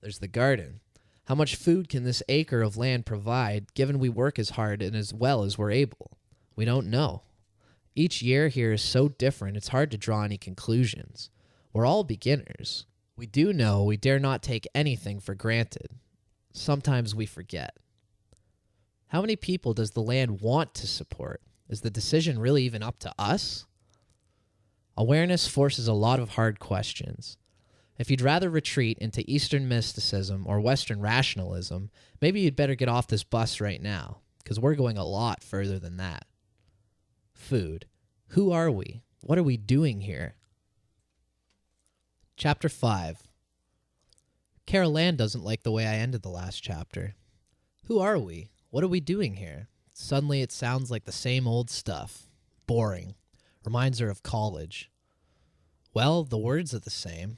There's the garden. How much food can this acre of land provide, given we work as hard and as well as we're able? We don't know. Each year here is so different, it's hard to draw any conclusions. We're all beginners. We do know we dare not take anything for granted. Sometimes we forget. How many people does the land want to support? Is the decision really even up to us? Awareness forces a lot of hard questions. If you'd rather retreat into Eastern mysticism or Western rationalism, maybe you'd better get off this bus right now, because we're going a lot further than that. Food. Who are we? What are we doing here? Chapter 5. Carol Ann doesn't like the way I ended the last chapter. Who are we? What are we doing here? Suddenly it sounds like the same old stuff. Boring. Reminds her of college. Well, the words are the same.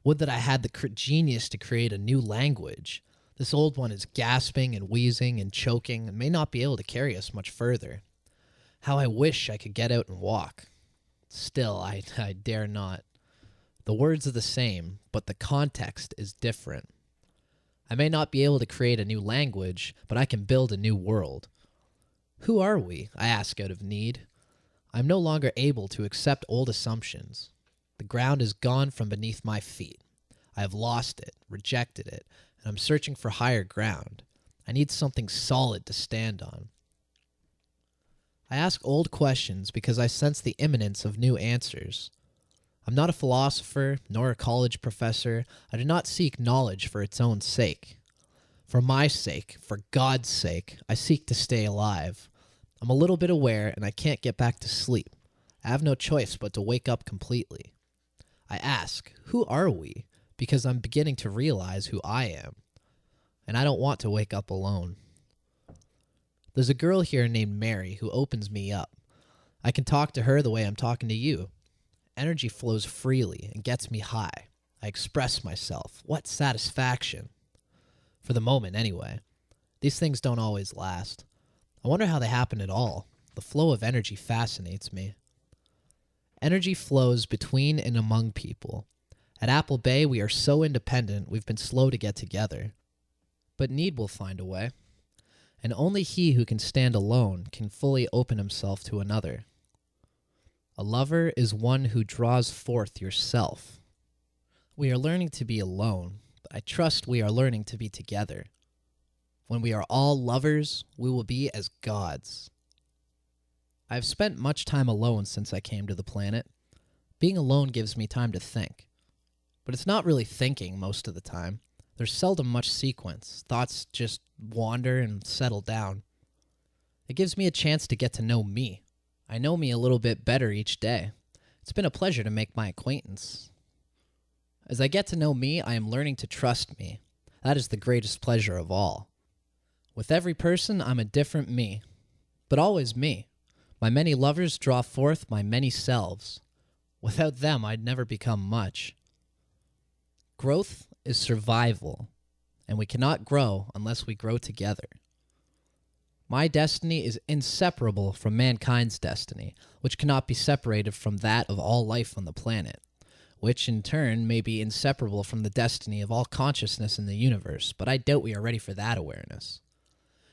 Would that I had the genius to create a new language. This old one is gasping and wheezing and choking and may not be able to carry us much further. How I wish I could get out and walk. Still, I dare not. The words are the same, but the context is different. I may not be able to create a new language, but I can build a new world. Who are we? I ask out of need. I'm no longer able to accept old assumptions. The ground is gone from beneath my feet. I have lost it, rejected it, and I'm searching for higher ground. I need something solid to stand on. I ask old questions because I sense the imminence of new answers. I'm not a philosopher, nor a college professor. I do not seek knowledge for its own sake. For my sake, for God's sake, I seek to stay alive. I'm a little bit aware, and I can't get back to sleep. I have no choice but to wake up completely. I ask, who are we? Because I'm beginning to realize who I am. And I don't want to wake up alone. There's a girl here named Mary who opens me up. I can talk to her the way I'm talking to you. Energy flows freely and gets me high. I express myself. What satisfaction. For the moment, anyway. These things don't always last. I wonder how they happen at all. The flow of energy fascinates me. Energy flows between and among people. At Apple Bay, we are so independent we've been slow to get together. But need will find a way. And only he who can stand alone can fully open himself to another. A lover is one who draws forth yourself. We are learning to be alone, but I trust we are learning to be together. When we are all lovers, we will be as gods. I have spent much time alone since I came to the planet. Being alone gives me time to think. But it's not really thinking most of the time. There's seldom much sequence. Thoughts just wander and settle down. It gives me a chance to get to know me. I know me a little bit better each day. It's been a pleasure to make my acquaintance. As I get to know me, I am learning to trust me. That is the greatest pleasure of all. With every person, I'm a different me, but always me. My many lovers draw forth my many selves. Without them, I'd never become much. Growth is survival, and we cannot grow unless we grow together. My destiny is inseparable from mankind's destiny, which cannot be separated from that of all life on the planet, which in turn may be inseparable from the destiny of all consciousness in the universe, but I doubt we are ready for that awareness.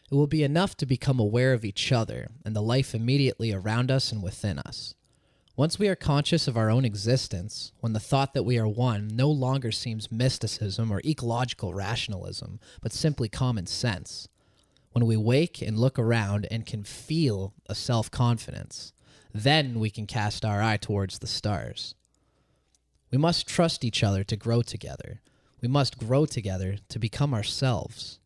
It will be enough to become aware of each other and the life immediately around us and within us. Once we are conscious of our own existence, when the thought that we are one no longer seems mysticism or ecological rationalism, but simply common sense, when we wake and look around and can feel a self-confidence, then we can cast our eye towards the stars. We must trust each other to grow together. We must grow together to become ourselves.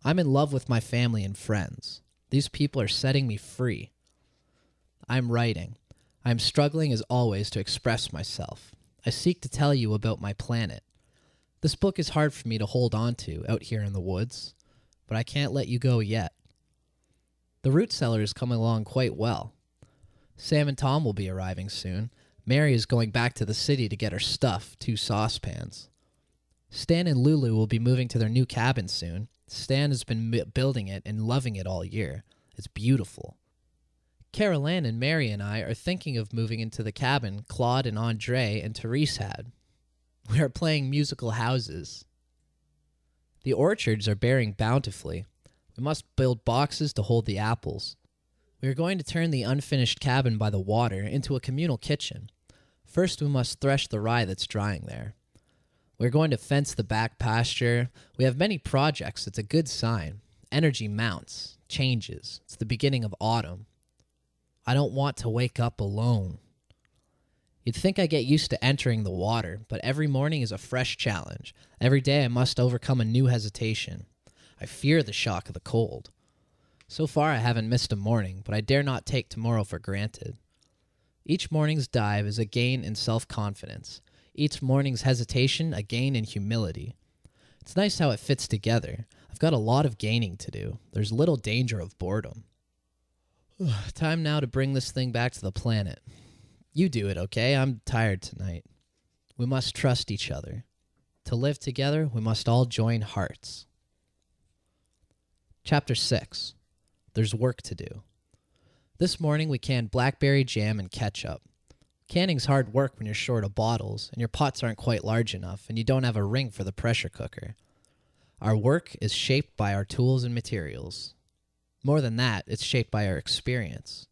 I'm in love with my family and friends. These people are setting me free. I'm writing. I'm struggling as always to express myself. I seek to tell you about my planet. This book is hard for me to hold on to out here in the woods, but I can't let you go yet. The root cellar is coming along quite well. Sam and Tom will be arriving soon. Mary is going back to the city to get her stuff, 2 saucepans. Stan and Lulu will be moving to their new cabin soon. Stan has been building it and loving it all year. It's beautiful. Carol Ann and Mary and I are thinking of moving into the cabin Claude and Andre and Therese had. We are playing musical houses. The orchards are bearing bountifully. We must build boxes to hold the apples. We are going to turn the unfinished cabin by the water into a communal kitchen. First, we must thresh the rye that's drying there. We're going to fence the back pasture. We have many projects. It's a good sign. Energy mounts, changes. It's the beginning of autumn. I don't want to wake up alone. You'd think I get used to entering the water, but every morning is a fresh challenge. Every day I must overcome a new hesitation. I fear the shock of the cold. So far I haven't missed a morning, but I dare not take tomorrow for granted. Each morning's dive is a gain in self-confidence. Each morning's hesitation, a gain in humility. It's nice how it fits together. I've got a lot of gaining to do. There's little danger of boredom. Time now to bring this thing back to the planet. You do it, okay? I'm tired tonight. We must trust each other. To live together, we must all join hearts. Chapter 6. There's work to do. This morning we canned blackberry jam and ketchup. Canning's hard work when you're short of bottles, and your pots aren't quite large enough, and you don't have a ring for the pressure cooker. Our work is shaped by our tools and materials. More than that, it's shaped by our experience.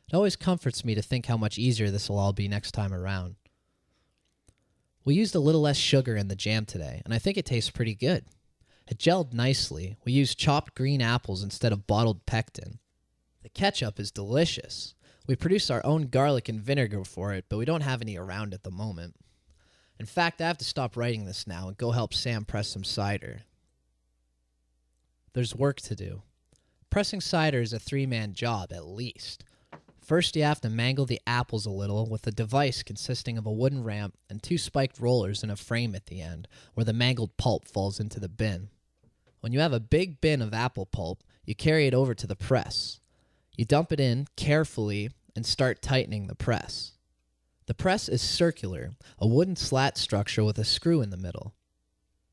It always comforts me to think how much easier this will all be next time around. We used a little less sugar in the jam today, and I think it tastes pretty good. It gelled nicely. We used chopped green apples instead of bottled pectin. The ketchup is delicious. We produce our own garlic and vinegar for it, but we don't have any around at the moment. In fact, I have to stop writing this now and go help Sam press some cider. There's work to do. Pressing cider is a 3-man job, at least. First, you have to mangle the apples a little with a device consisting of a wooden ramp and 2 spiked rollers and a frame at the end, where the mangled pulp falls into the bin. When you have a big bin of apple pulp, you carry it over to the press. You dump it in carefully and start tightening the press. The press is circular, a wooden slat structure with a screw in the middle.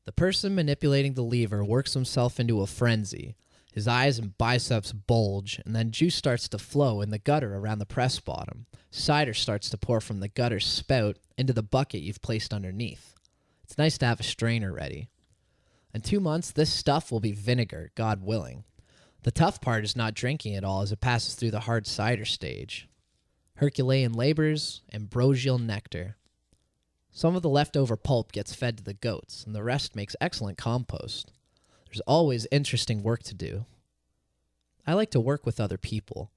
The person manipulating the lever works himself into a frenzy. His eyes and biceps bulge, and then juice starts to flow in the gutter around the press bottom. Cider starts to pour from the gutter spout into the bucket you've placed underneath. It's nice to have a strainer ready. In 2 months, this stuff will be vinegar, God willing. The tough part is not drinking it all as it passes through the hard cider stage. Herculean labors, ambrosial nectar. Some of the leftover pulp gets fed to the goats, and the rest makes excellent compost. There's always interesting work to do. I like to work with other people.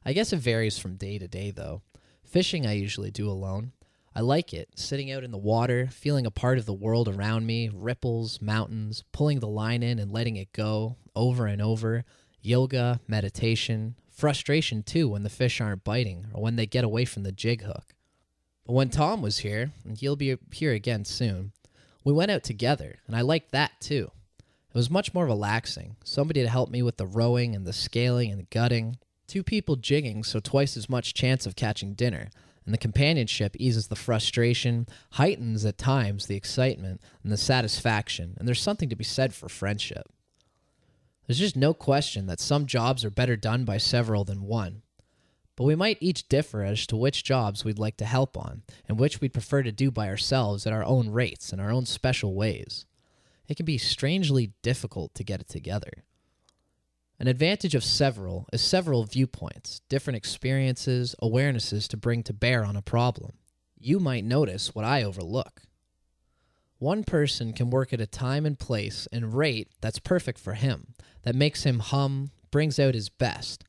I guess it varies from day to day, though. Fishing I usually do alone. I like it, sitting out in the water, feeling a part of the world around me, ripples, mountains, pulling the line in and letting it go, over and over, yoga, meditation, frustration too when the fish aren't biting or when they get away from the jig hook. But when Tom was here, and he'll be here again soon, we went out together, and I liked that too. It was much more relaxing. Somebody to help me with the rowing and the scaling and the gutting. 2 people jigging, so twice as much chance of catching dinner. And the companionship eases the frustration, heightens at times the excitement and the satisfaction, and there's something to be said for friendship. There's just no question that some jobs are better done by several than one. But we might each differ as to which jobs we'd like to help on, and which we'd prefer to do by ourselves at our own rates and our own special ways. It can be strangely difficult to get it together. An advantage of several is several viewpoints, different experiences, awarenesses to bring to bear on a problem. You might notice what I overlook. One person can work at a time and place and rate that's perfect for him, that makes him hum, brings out his best.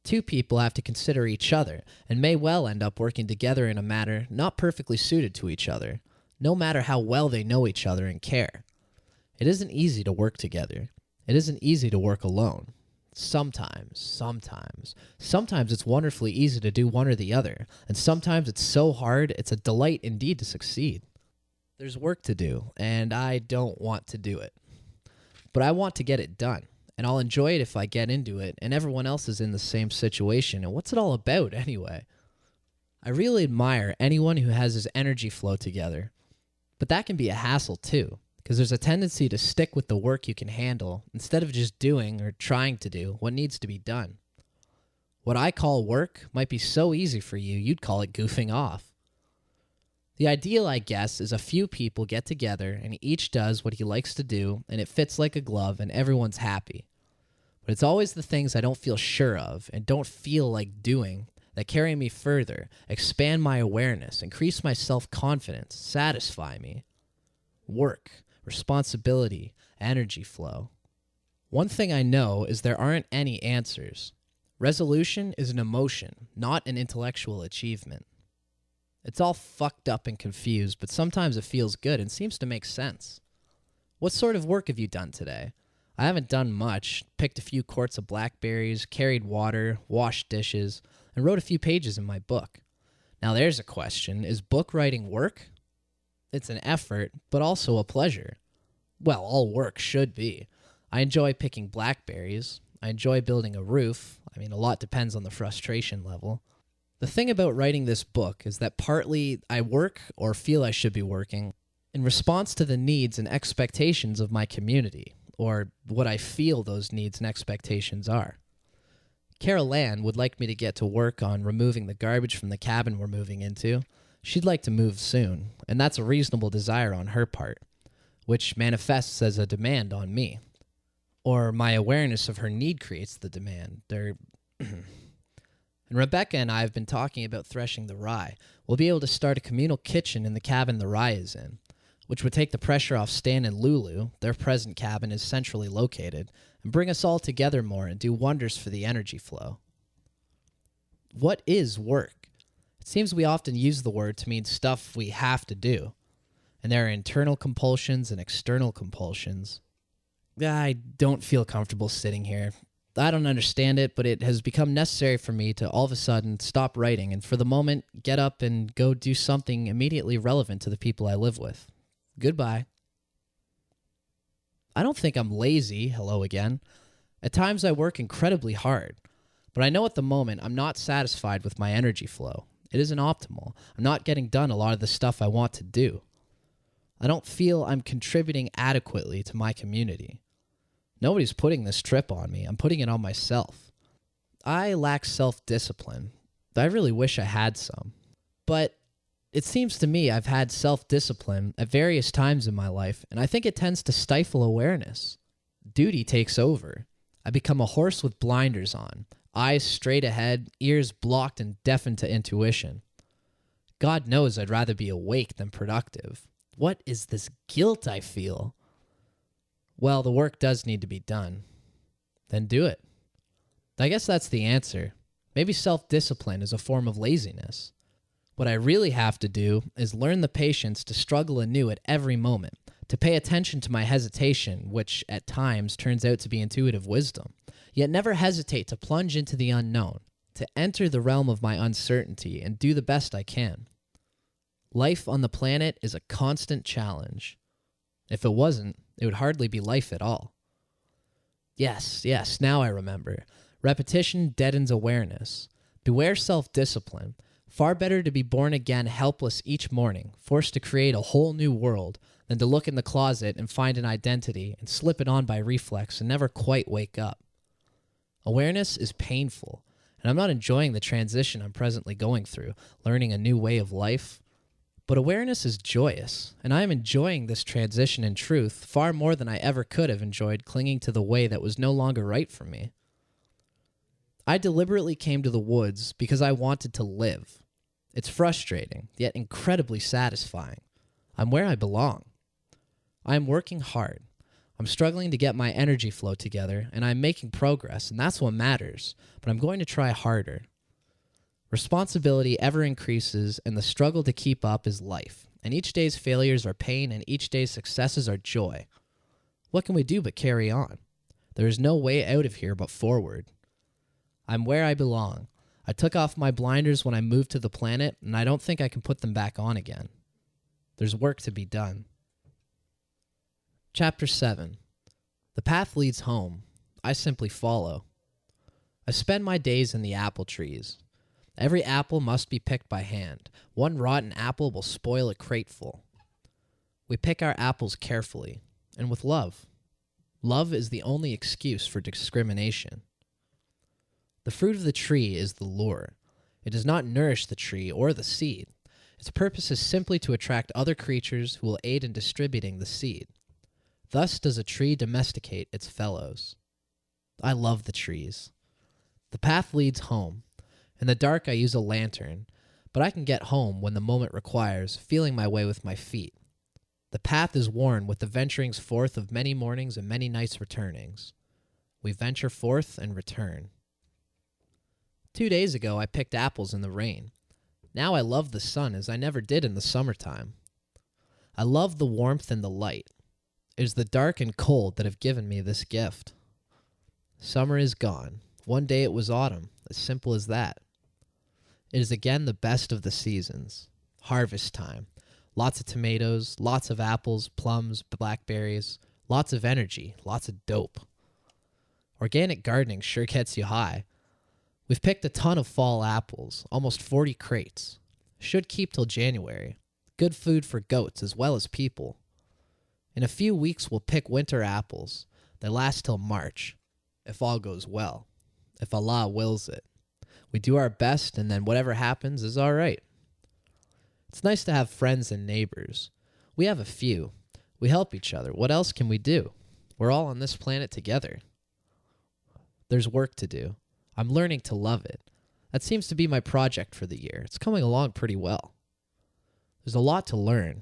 2 people have to consider each other and may well end up working together in a manner not perfectly suited to each other, no matter how well they know each other and care. It isn't easy to work together. It isn't easy to work alone. Sometimes it's wonderfully easy to do one or the other, and sometimes it's so hard it's a delight indeed to succeed. There's work to do, and I don't want to do it. But I want to get it done, and I'll enjoy it if I get into it, and everyone else is in the same situation, and what's it all about anyway? I really admire anyone who has his energy flow together, but that can be a hassle too. because there's a tendency to stick with the work you can handle instead of just doing or trying to do what needs to be done. What I call work might be so easy for you, you'd call it goofing off. The ideal, I guess, is a few people get together and each does what he likes to do and it fits like a glove and everyone's happy. But it's always the things I don't feel sure of and don't feel like doing that carry me further, expand my awareness, increase my self-confidence, satisfy me. Work, responsibility, energy flow. One thing I know is there aren't any answers. Resolution is an emotion, not an intellectual achievement. It's all fucked up and confused, but sometimes it feels good and seems to make sense. What sort of work have you done today? I haven't done much, picked a few quarts of blackberries, carried water, washed dishes, and wrote a few pages in my book. Now there's a question, is book writing work? It's an effort, but also a pleasure. Well, all work should be. I enjoy picking blackberries. I enjoy building a roof. A lot depends on the frustration level. The thing about writing this book is that partly I work or feel I should be working in response to the needs and expectations of my community, or what I feel those needs and expectations are. Carol Ann would like me to get to work on removing the garbage from the cabin we're moving into. She'd like to move soon, and that's a reasonable desire on her part, which manifests as a demand on me. Or my awareness of her need creates the demand. And Rebecca and I have been talking about threshing the rye. We'll be able to start a communal kitchen in the cabin the rye is in, which would take the pressure off Stan and Lulu, their present cabin is centrally located, and bring us all together more and do wonders for the energy flow. What is work? It seems we often use the word to mean stuff we have to do, and there are internal compulsions and external compulsions. I don't feel comfortable sitting here. I don't understand it, but it has become necessary for me to all of a sudden stop writing and for the moment get up and go do something immediately relevant to the people I live with. Goodbye. I don't think I'm lazy, hello again. At times I work incredibly hard, but I know at the moment I'm not satisfied with my energy flow. It isn't optimal. I'm not getting done a lot of the stuff I want to do. I don't feel I'm contributing adequately to my community. Nobody's putting this trip on me. I'm putting it on myself. I lack self-discipline. I really wish I had some. But it seems to me I've had self-discipline at various times in my life, and I think it tends to stifle awareness. Duty takes over. I become a horse with blinders on, eyes straight ahead, ears blocked and deafened to intuition. God knows I'd rather be awake than productive. What is this guilt I feel? Well, the work does need to be done. Then do it. I guess that's the answer. Maybe self-discipline is a form of laziness. What I really have to do is learn the patience to struggle anew at every moment, to pay attention to my hesitation, which at times turns out to be intuitive wisdom, yet never hesitate to plunge into the unknown, to enter the realm of my uncertainty and do the best I can. Life on the planet is a constant challenge. If it wasn't, it would hardly be life at all. Yes, now I remember. Repetition deadens awareness. Beware self-discipline. Far better to be born again helpless each morning, forced to create a whole new world, than to look in the closet and find an identity and slip it on by reflex and never quite wake up. Awareness is painful, and I'm not enjoying the transition I'm presently going through, learning a new way of life. But awareness is joyous, and I am enjoying this transition in truth far more than I ever could have enjoyed clinging to the way that was no longer right for me. I deliberately came to the woods because I wanted to live. It's frustrating, yet incredibly satisfying. I'm where I belong. I am working hard. I'm struggling to get my energy flow together, and I'm making progress, and that's what matters, but I'm going to try harder. Responsibility ever increases, and the struggle to keep up is life, and each day's failures are pain, and each day's successes are joy. What can we do but carry on? There is no way out of here but forward. I'm where I belong. I took off my blinders when I moved to the planet, and I don't think I can put them back on again. There's work to be done. Chapter 7. The path leads home. I simply follow. I spend my days in the apple trees. Every apple must be picked by hand. One rotten apple will spoil a crateful. We pick our apples carefully and with love. Love is the only excuse for discrimination. The fruit of the tree is the lure. It does not nourish the tree or the seed. Its purpose is simply to attract other creatures who will aid in distributing the seed. Thus does a tree domesticate its fellows. I love the trees. The path leads home. In the dark I use a lantern, but I can get home when the moment requires, feeling my way with my feet. The path is worn with the venturings forth of many mornings and many nights returnings. We venture forth and return. 2 days ago I picked apples in the rain. Now I love the sun as I never did in the summertime. I love the warmth and the light. It is the dark and cold that have given me this gift. Summer is gone. One day it was autumn, as simple as that. It is again the best of the seasons. Harvest time. Lots of tomatoes, lots of apples, plums, blackberries, lots of energy, lots of dope. Organic gardening sure gets you high. We've picked a ton of fall apples, almost 40 crates. Should keep till January. Good food for goats as well as people. In a few weeks we'll pick winter apples. They last till March, if all goes well. If Allah wills it. We do our best and then whatever happens is all right. It's nice to have friends and neighbors. We have a few. We help each other. What else can we do? We're all on this planet together. There's work to do. I'm learning to love it. That seems to be my project for the year. It's coming along pretty well. There's a lot to learn.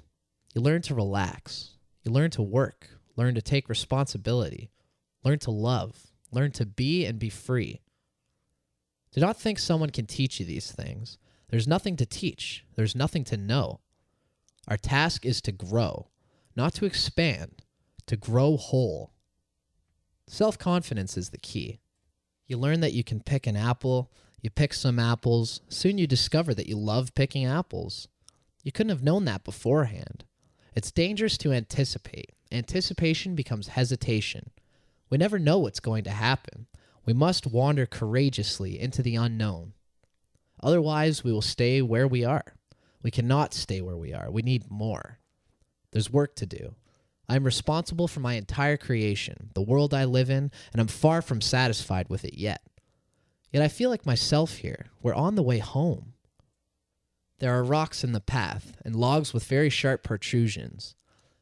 You learn to relax. You learn to work. Learn to take responsibility. Learn to love. Learn to be and be free. Do not think someone can teach you these things. There's nothing to teach. There's nothing to know. Our task is to grow, not to expand, to grow whole. Self-confidence is the key. You learn that you can pick an apple, you pick some apples, soon you discover that you love picking apples. You couldn't have known that beforehand. It's dangerous to anticipate. Anticipation becomes hesitation. We never know what's going to happen. We must wander courageously into the unknown. Otherwise, we will stay where we are. We cannot stay where we are. We need more. There's work to do. I am responsible for my entire creation, the world I live in, and I'm far from satisfied with it yet. Yet I feel like myself here. We're on the way home. There are rocks in the path and logs with very sharp protrusions.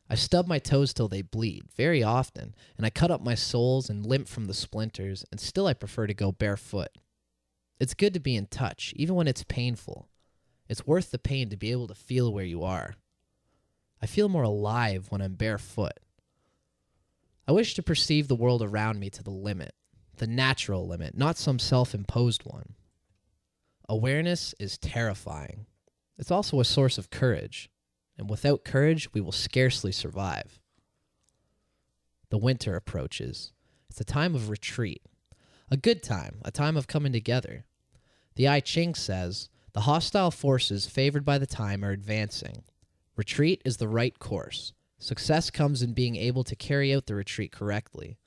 I stub my toes till they bleed, very often, and I cut up my soles and limp from the splinters, and still I prefer to go barefoot. It's good to be in touch, even when it's painful. It's worth the pain to be able to feel where you are. I feel more alive when I'm barefoot. I wish to perceive the world around me to the limit, the natural limit, not some self-imposed one. Awareness is terrifying. It's also a source of courage, and without courage, we will scarcely survive. The winter approaches. It's a time of retreat. A good time, a time of coming together. The I Ching says, the hostile forces favored by the time are advancing. Retreat is the right course. Success comes in being able to carry out the retreat correctly.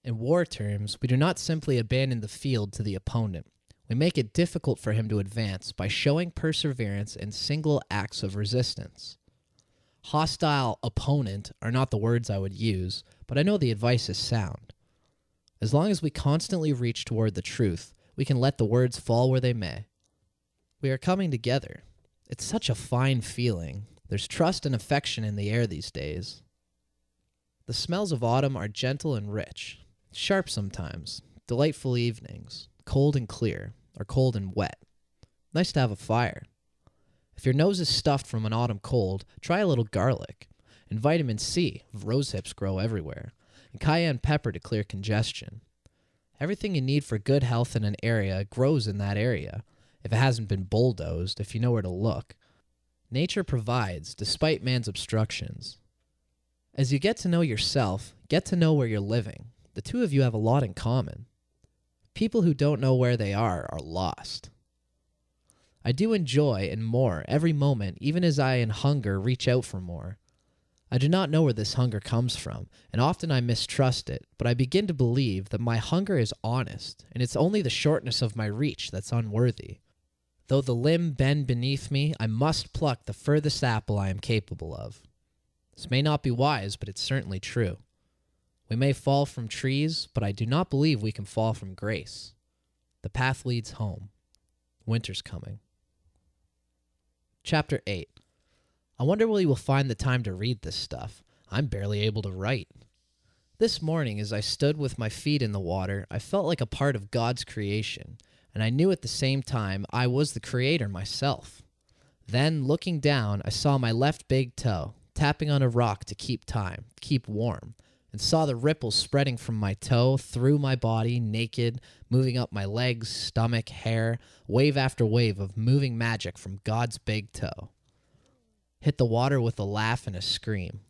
In war terms, we do not simply abandon the field to the opponent. We make it difficult for him to advance by showing perseverance in single acts of resistance. Hostile opponent are not the words I would use, but I know the advice is sound. As long as we constantly reach toward the truth, we can let the words fall where they may. We are coming together. It's such a fine feeling. There's trust and affection in the air these days. The smells of autumn are gentle and rich, sharp sometimes, delightful evenings, cold and clear, or cold and wet. Nice to have a fire. If your nose is stuffed from an autumn cold, try a little garlic, and vitamin C, rose hips grow everywhere, and cayenne pepper to clear congestion. Everything you need for good health in an area grows in that area, if it hasn't been bulldozed, if you know where to look. Nature provides, despite man's obstructions. As you get to know yourself, get to know where you're living. The two of you have a lot in common. People who don't know where they are lost. I do enjoy and more every moment, even as I in hunger reach out for more. I do not know where this hunger comes from, and often I mistrust it, but I begin to believe that my hunger is honest, and it's only the shortness of my reach that's unworthy. Though the limb bend beneath me, I must pluck the furthest apple I am capable of. This may not be wise, but it's certainly true. We may fall from trees, but I do not believe we can fall from grace. The path leads home. Winter's coming. Chapter 8. I wonder will you will find the time to read this stuff. I'm barely able to write. This morning, as I stood with my feet in the water, I felt like a part of God's creation, and I knew at the same time I was the creator myself. Then, looking down, I saw my left big toe, tapping on a rock to keep time, keep warm, and saw the ripples spreading from my toe through my body, naked, moving up my legs, stomach, hair, wave after wave of moving magic from God's big toe. Hit the water with a laugh and a scream.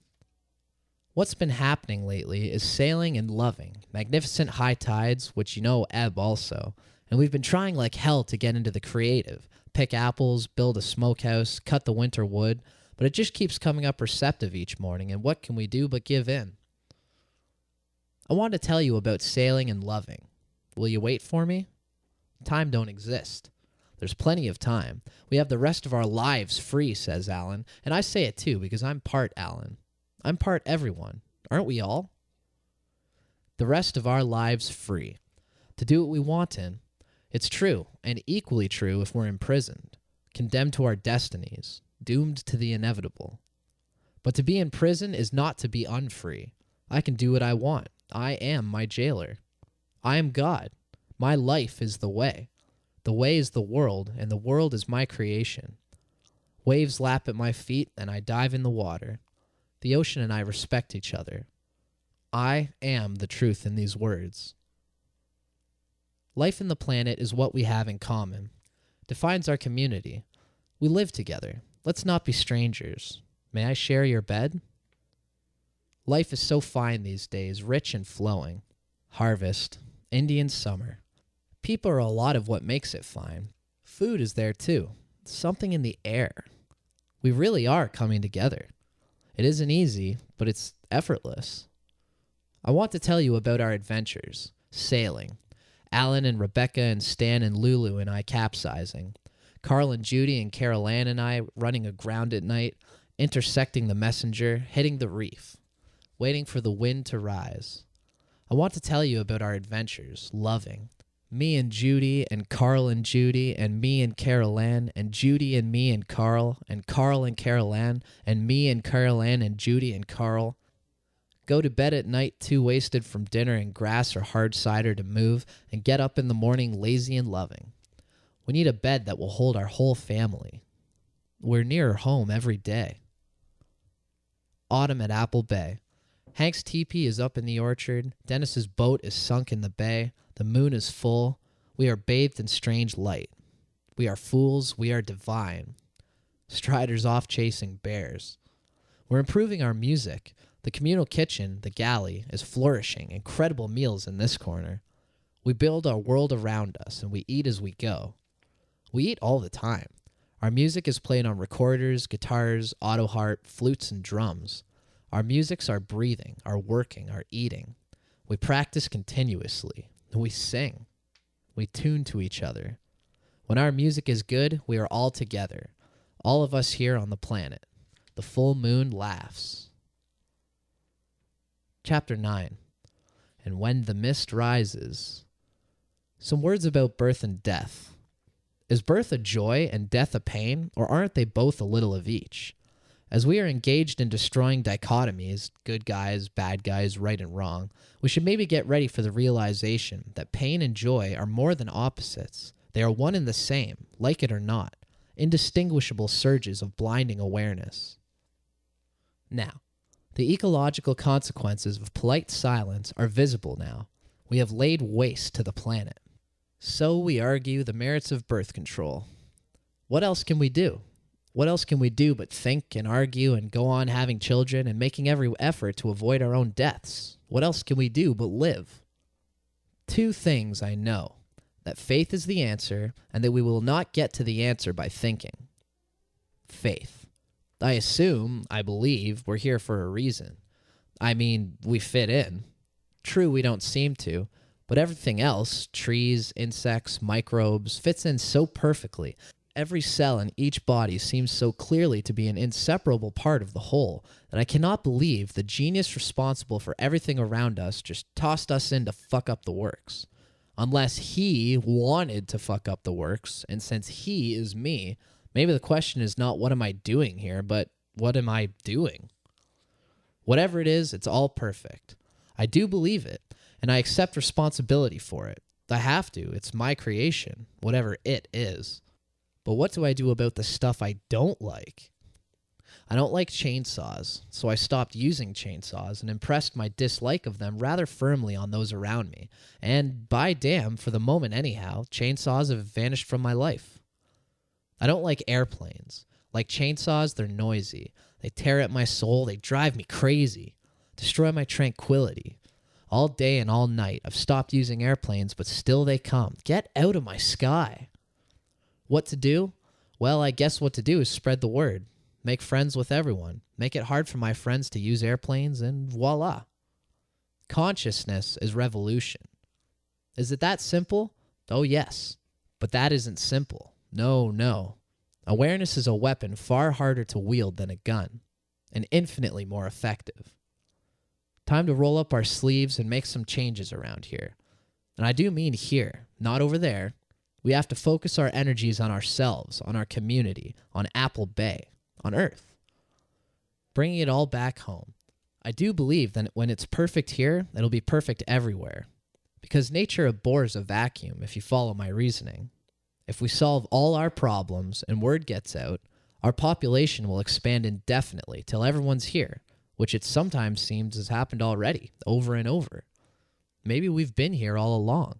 What's been happening lately is sailing and loving, magnificent high tides, which ebb also, and we've been trying like hell to get into the creative, pick apples, build a smokehouse, cut the winter wood, but it just keeps coming up receptive each morning, and what can we do but give in? I want to tell you about sailing and loving. Will you wait for me? Time don't exist. There's plenty of time. We have the rest of our lives free, says Alan, and I say it too because I'm part Alan. I'm part everyone. Aren't we all? The rest of our lives free. To do what we want in. It's true, and equally true if we're imprisoned, condemned to our destinies, doomed to the inevitable. But to be in prison is not to be unfree. I can do what I want. I am my jailer. I am God. My life is the way. The way is the world, and the world is my creation. Waves lap at my feet, and I dive in the water. The ocean and I respect each other. I am the truth in these words. Life in the planet is what we have in common. Defines our community. We live together. Let's not be strangers. May I share your bed? Life is so fine these days, rich and flowing. Harvest, Indian summer. People are a lot of what makes it fine. Food is there too. Something in the air. We really are coming together. It isn't easy, but it's effortless. I want to tell you about our adventures. Sailing. Alan and Rebecca and Stan and Lulu and I capsizing. Carl and Judy and Carol Ann and I running aground at night, intersecting the messenger, hitting the reef, waiting for the wind to rise. I want to tell you about our adventures, loving. Me and Judy and Carl and Judy and me and Carol Ann and Judy and me and Carl and Carol Ann and me and Carol Ann and Judy and Carl. Go to bed at night too wasted from dinner and grass or hard cider to move and get up in the morning lazy and loving. We need a bed that will hold our whole family. We're nearer home every day. Autumn at Apple Bay. Hank's teepee is up in the orchard. Dennis's boat is sunk in the bay. The moon is full. We are bathed in strange light. We are fools. We are divine. Strider's off chasing bears. We're improving our music. The communal kitchen, the galley, is flourishing. Incredible meals in this corner. We build our world around us, and we eat as we go. We eat all the time. Our music is played on recorders, guitars, auto harp, flutes, and drums. Our musics are breathing, are working, are eating. We practice continuously. We sing. We tune to each other. When our music is good, we are all together. All of us here on the planet. The full moon laughs. Chapter 9. And when the mist rises. Some words about birth and death. Is birth a joy and death a pain, or aren't they both a little of each? As we are engaged in destroying dichotomies, good guys, bad guys, right and wrong, we should maybe get ready for the realization that pain and joy are more than opposites. They are one and the same, like it or not, indistinguishable surges of blinding awareness. Now, the ecological consequences of polite silence are visible now. We have laid waste to the planet. So we argue the merits of birth control. What else can we do? What else can we do but think and argue and go on having children and making every effort to avoid our own deaths? What else can we do but live? Two things I know, that faith is the answer and that we will not get to the answer by thinking. Faith. I believe, we're here for a reason. I mean, we fit in. True, we don't seem to, but everything else, trees, insects, microbes, fits in so perfectly. Every cell in each body seems so clearly to be an inseparable part of the whole that I cannot believe the genius responsible for everything around us just tossed us in to fuck up the works. Unless he wanted to fuck up the works, and since he is me, maybe the question is not what am I doing here, but what am I doing? Whatever it is, it's all perfect. I do believe it, and I accept responsibility for it. I have to. It's my creation, whatever it is. But what do I do about the stuff I don't like? I don't like chainsaws, so I stopped using chainsaws and impressed my dislike of them rather firmly on those around me. And by damn, for the moment anyhow, chainsaws have vanished from my life. I don't like airplanes. Like chainsaws, they're noisy. They tear at my soul, they drive me crazy, destroy my tranquility. All day and all night, I've stopped using airplanes, but still they come. Get out of my sky. What to do? Well, I guess what to do is spread the word. Make friends with everyone. Make it hard for my friends to use airplanes, and voila. Consciousness is revolution. Is it that simple? Oh, yes. But that isn't simple. No. Awareness is a weapon far harder to wield than a gun, and infinitely more effective. Time to roll up our sleeves and make some changes around here. And I do mean here, not over there. We have to focus our energies on ourselves, on our community, on Apple Bay, on Earth. Bringing it all back home. I do believe that when it's perfect here, it'll be perfect everywhere. Because nature abhors a vacuum, if you follow my reasoning. If we solve all our problems and word gets out, our population will expand indefinitely till everyone's here, which it sometimes seems has happened already, over and over. Maybe we've been here all along.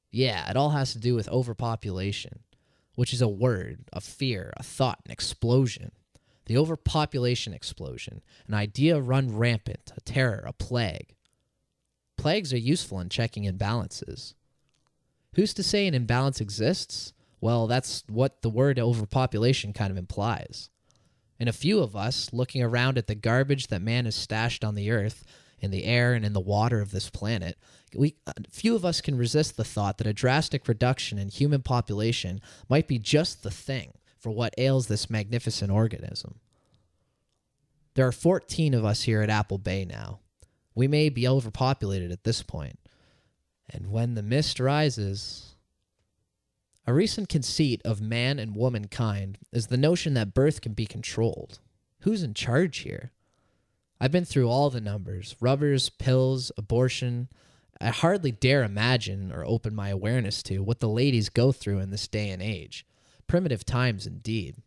Yeah, it all has to do with overpopulation, which is a word, a fear, a thought, an explosion. The overpopulation explosion, an idea run rampant, a terror, a plague. Plagues are useful in checking imbalances. Who's to say an imbalance exists? Well, that's what the word overpopulation kind of implies. And a few of us, looking around at the garbage that man has stashed on the earth, in the air and in the water of this planet, few of us can resist the thought that a drastic reduction in human population might be just the thing for what ails this magnificent organism. There are 14 of us here at Apple Bay now. We may be overpopulated at this point. And when the mist rises... A recent conceit of man and womankind is the notion that birth can be controlled. Who's in charge here? I've been through all the numbers, rubbers, pills, abortion. I hardly dare imagine or open my awareness to what the ladies go through in this day and age. Primitive times indeed.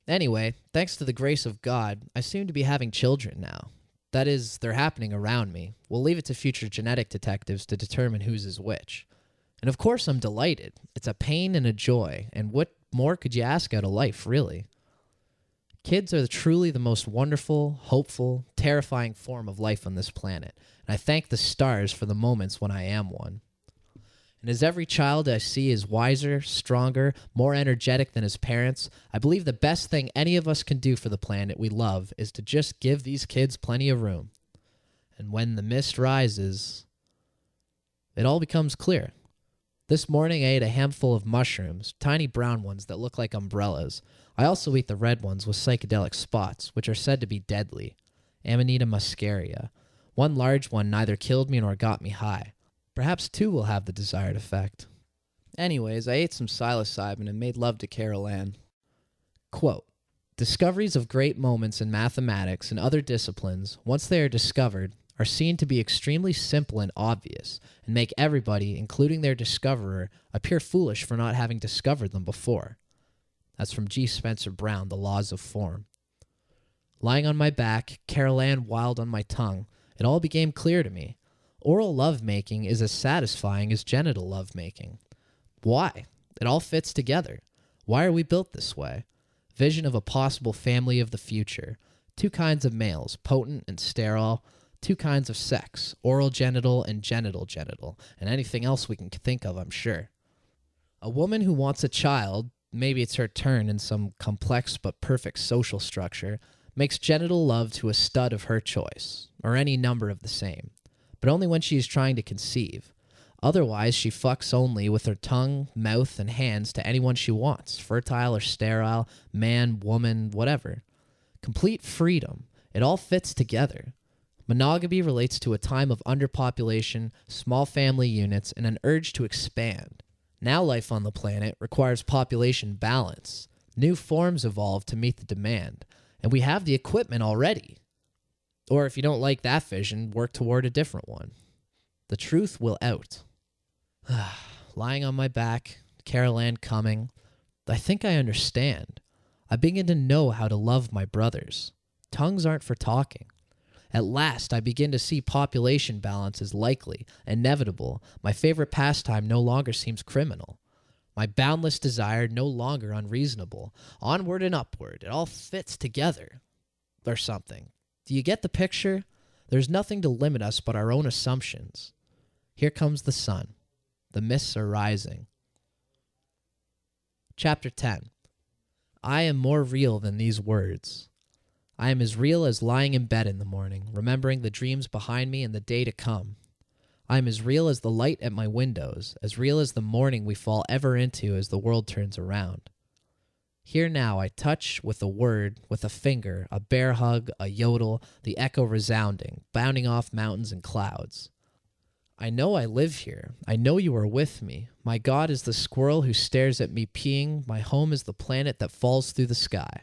Anyway, thanks to the grace of God, I seem to be having children now. That is, they're happening around me. We'll leave it to future genetic detectives to determine whose is which. And of course I'm delighted. It's a pain and a joy, and what more could you ask out of life, really? Kids are truly the most wonderful, hopeful, terrifying form of life on this planet, and I thank the stars for the moments when I am one. And as every child I see is wiser, stronger, more energetic than his parents, I believe the best thing any of us can do for the planet we love is to just give these kids plenty of room. And when the mist rises, it all becomes clear. This morning I ate a handful of mushrooms, tiny brown ones that look like umbrellas. I also eat the red ones with psychedelic spots, which are said to be deadly. Amanita muscaria. One large one neither killed me nor got me high. Perhaps two will have the desired effect. Anyways, I ate some psilocybin and made love to Carol Ann. Quote, discoveries of great moments in mathematics and other disciplines, once they are discovered, are seen to be extremely simple and obvious, and make everybody, including their discoverer, appear foolish for not having discovered them before. That's from G. Spencer Brown, The Laws of Form. Lying on my back, Carol Ann wild on my tongue, it all became clear to me. Oral lovemaking is as satisfying as genital lovemaking. Why? It all fits together. Why are we built this way? Vision of a possible family of the future. 2 kinds of males, potent and sterile. 2 kinds of sex, oral genital and genital genital, and anything else we can think of, I'm sure. A woman who wants a child, maybe it's her turn in some complex but perfect social structure, makes genital love to a stud of her choice, or any number of the same, but only when she is trying to conceive. Otherwise, she fucks only with her tongue, mouth, and hands to anyone she wants, fertile or sterile, man, woman, whatever. Complete freedom. It all fits together. Monogamy relates to a time of underpopulation, small family units, and an urge to expand. Now life on the planet requires population balance. New forms evolve to meet the demand, and we have the equipment already. Or if you don't like that vision, work toward a different one. The truth will out. Lying on my back, Carol Ann coming. I think I understand. I begin to know how to love my brothers. Tongues aren't for talking. At last, I begin to see population balance as likely, inevitable. My favorite pastime no longer seems criminal. My boundless desire no longer unreasonable. Onward and upward, it all fits together. Or something. Do you get the picture? There's nothing to limit us but our own assumptions. Here comes the sun. The mists are rising. Chapter 10. I am more real than these words. I am as real as lying in bed in the morning, remembering the dreams behind me and the day to come. I am as real as the light at my windows, as real as the morning we fall ever into as the world turns around. Here now I touch with a word, with a finger, a bear hug, a yodel, the echo resounding, bounding off mountains and clouds. I know I live here. I know you are with me. My God is the squirrel who stares at me peeing. My home is the planet that falls through the sky.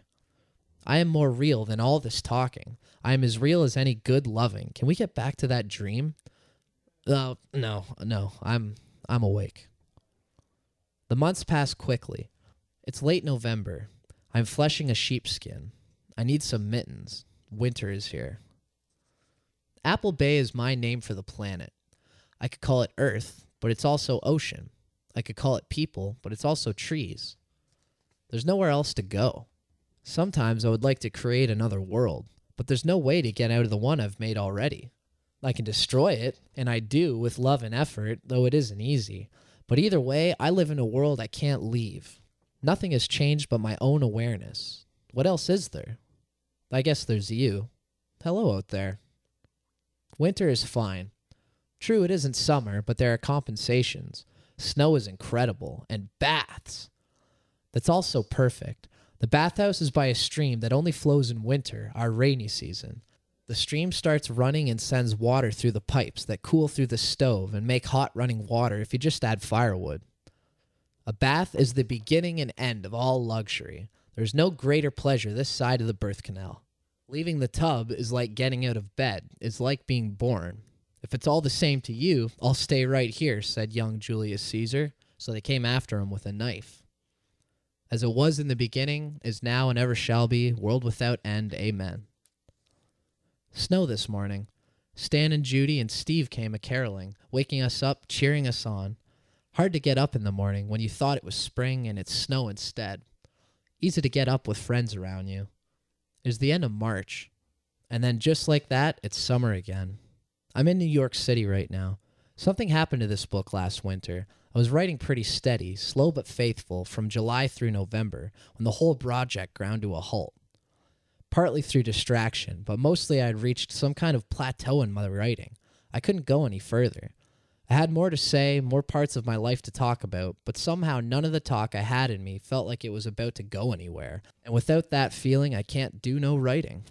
I am more real than all this talking. I am as real as any good loving. Can we get back to that dream? No. I'm awake. The months pass quickly. It's late November. I'm fleshing a sheepskin. I need some mittens. Winter is here. Apple Bay is my name for the planet. I could call it Earth, but it's also ocean. I could call it people, but it's also trees. There's nowhere else to go. Sometimes I would like to create another world, but there's no way to get out of the one I've made already. I can destroy it, and I do with love and effort, though it isn't easy. But either way, I live in a world I can't leave. Nothing has changed but my own awareness. What else is there? I guess there's you. Hello out there. Winter is fine. True, it isn't summer, but there are compensations. Snow is incredible, and baths. That's also perfect. The bathhouse is by a stream that only flows in winter, our rainy season. The stream starts running and sends water through the pipes that cool through the stove and make hot running water if you just add firewood. A bath is the beginning and end of all luxury. There's no greater pleasure this side of the birth canal. Leaving the tub is like getting out of bed, is like being born. If it's all the same to you, I'll stay right here, said young Julius Caesar, so they came after him with a knife. As it was in the beginning, is now, and ever shall be, world without end, amen. Snow this morning. Stan and Judy and Steve came a-caroling, waking us up, cheering us on. Hard to get up in the morning when you thought it was spring and it's snow instead. Easy to get up with friends around you. It is the end of March, and then just like that, it's summer again. I'm in New York City right now. Something happened to this book last winter. I was writing pretty steady, slow but faithful, from July through November, when the whole project ground to a halt. Partly through distraction, but mostly I had reached some kind of plateau in my writing. I couldn't go any further. I had more to say, more parts of my life to talk about, but somehow none of the talk I had in me felt like it was about to go anywhere. And without that feeling, I can't do no writing.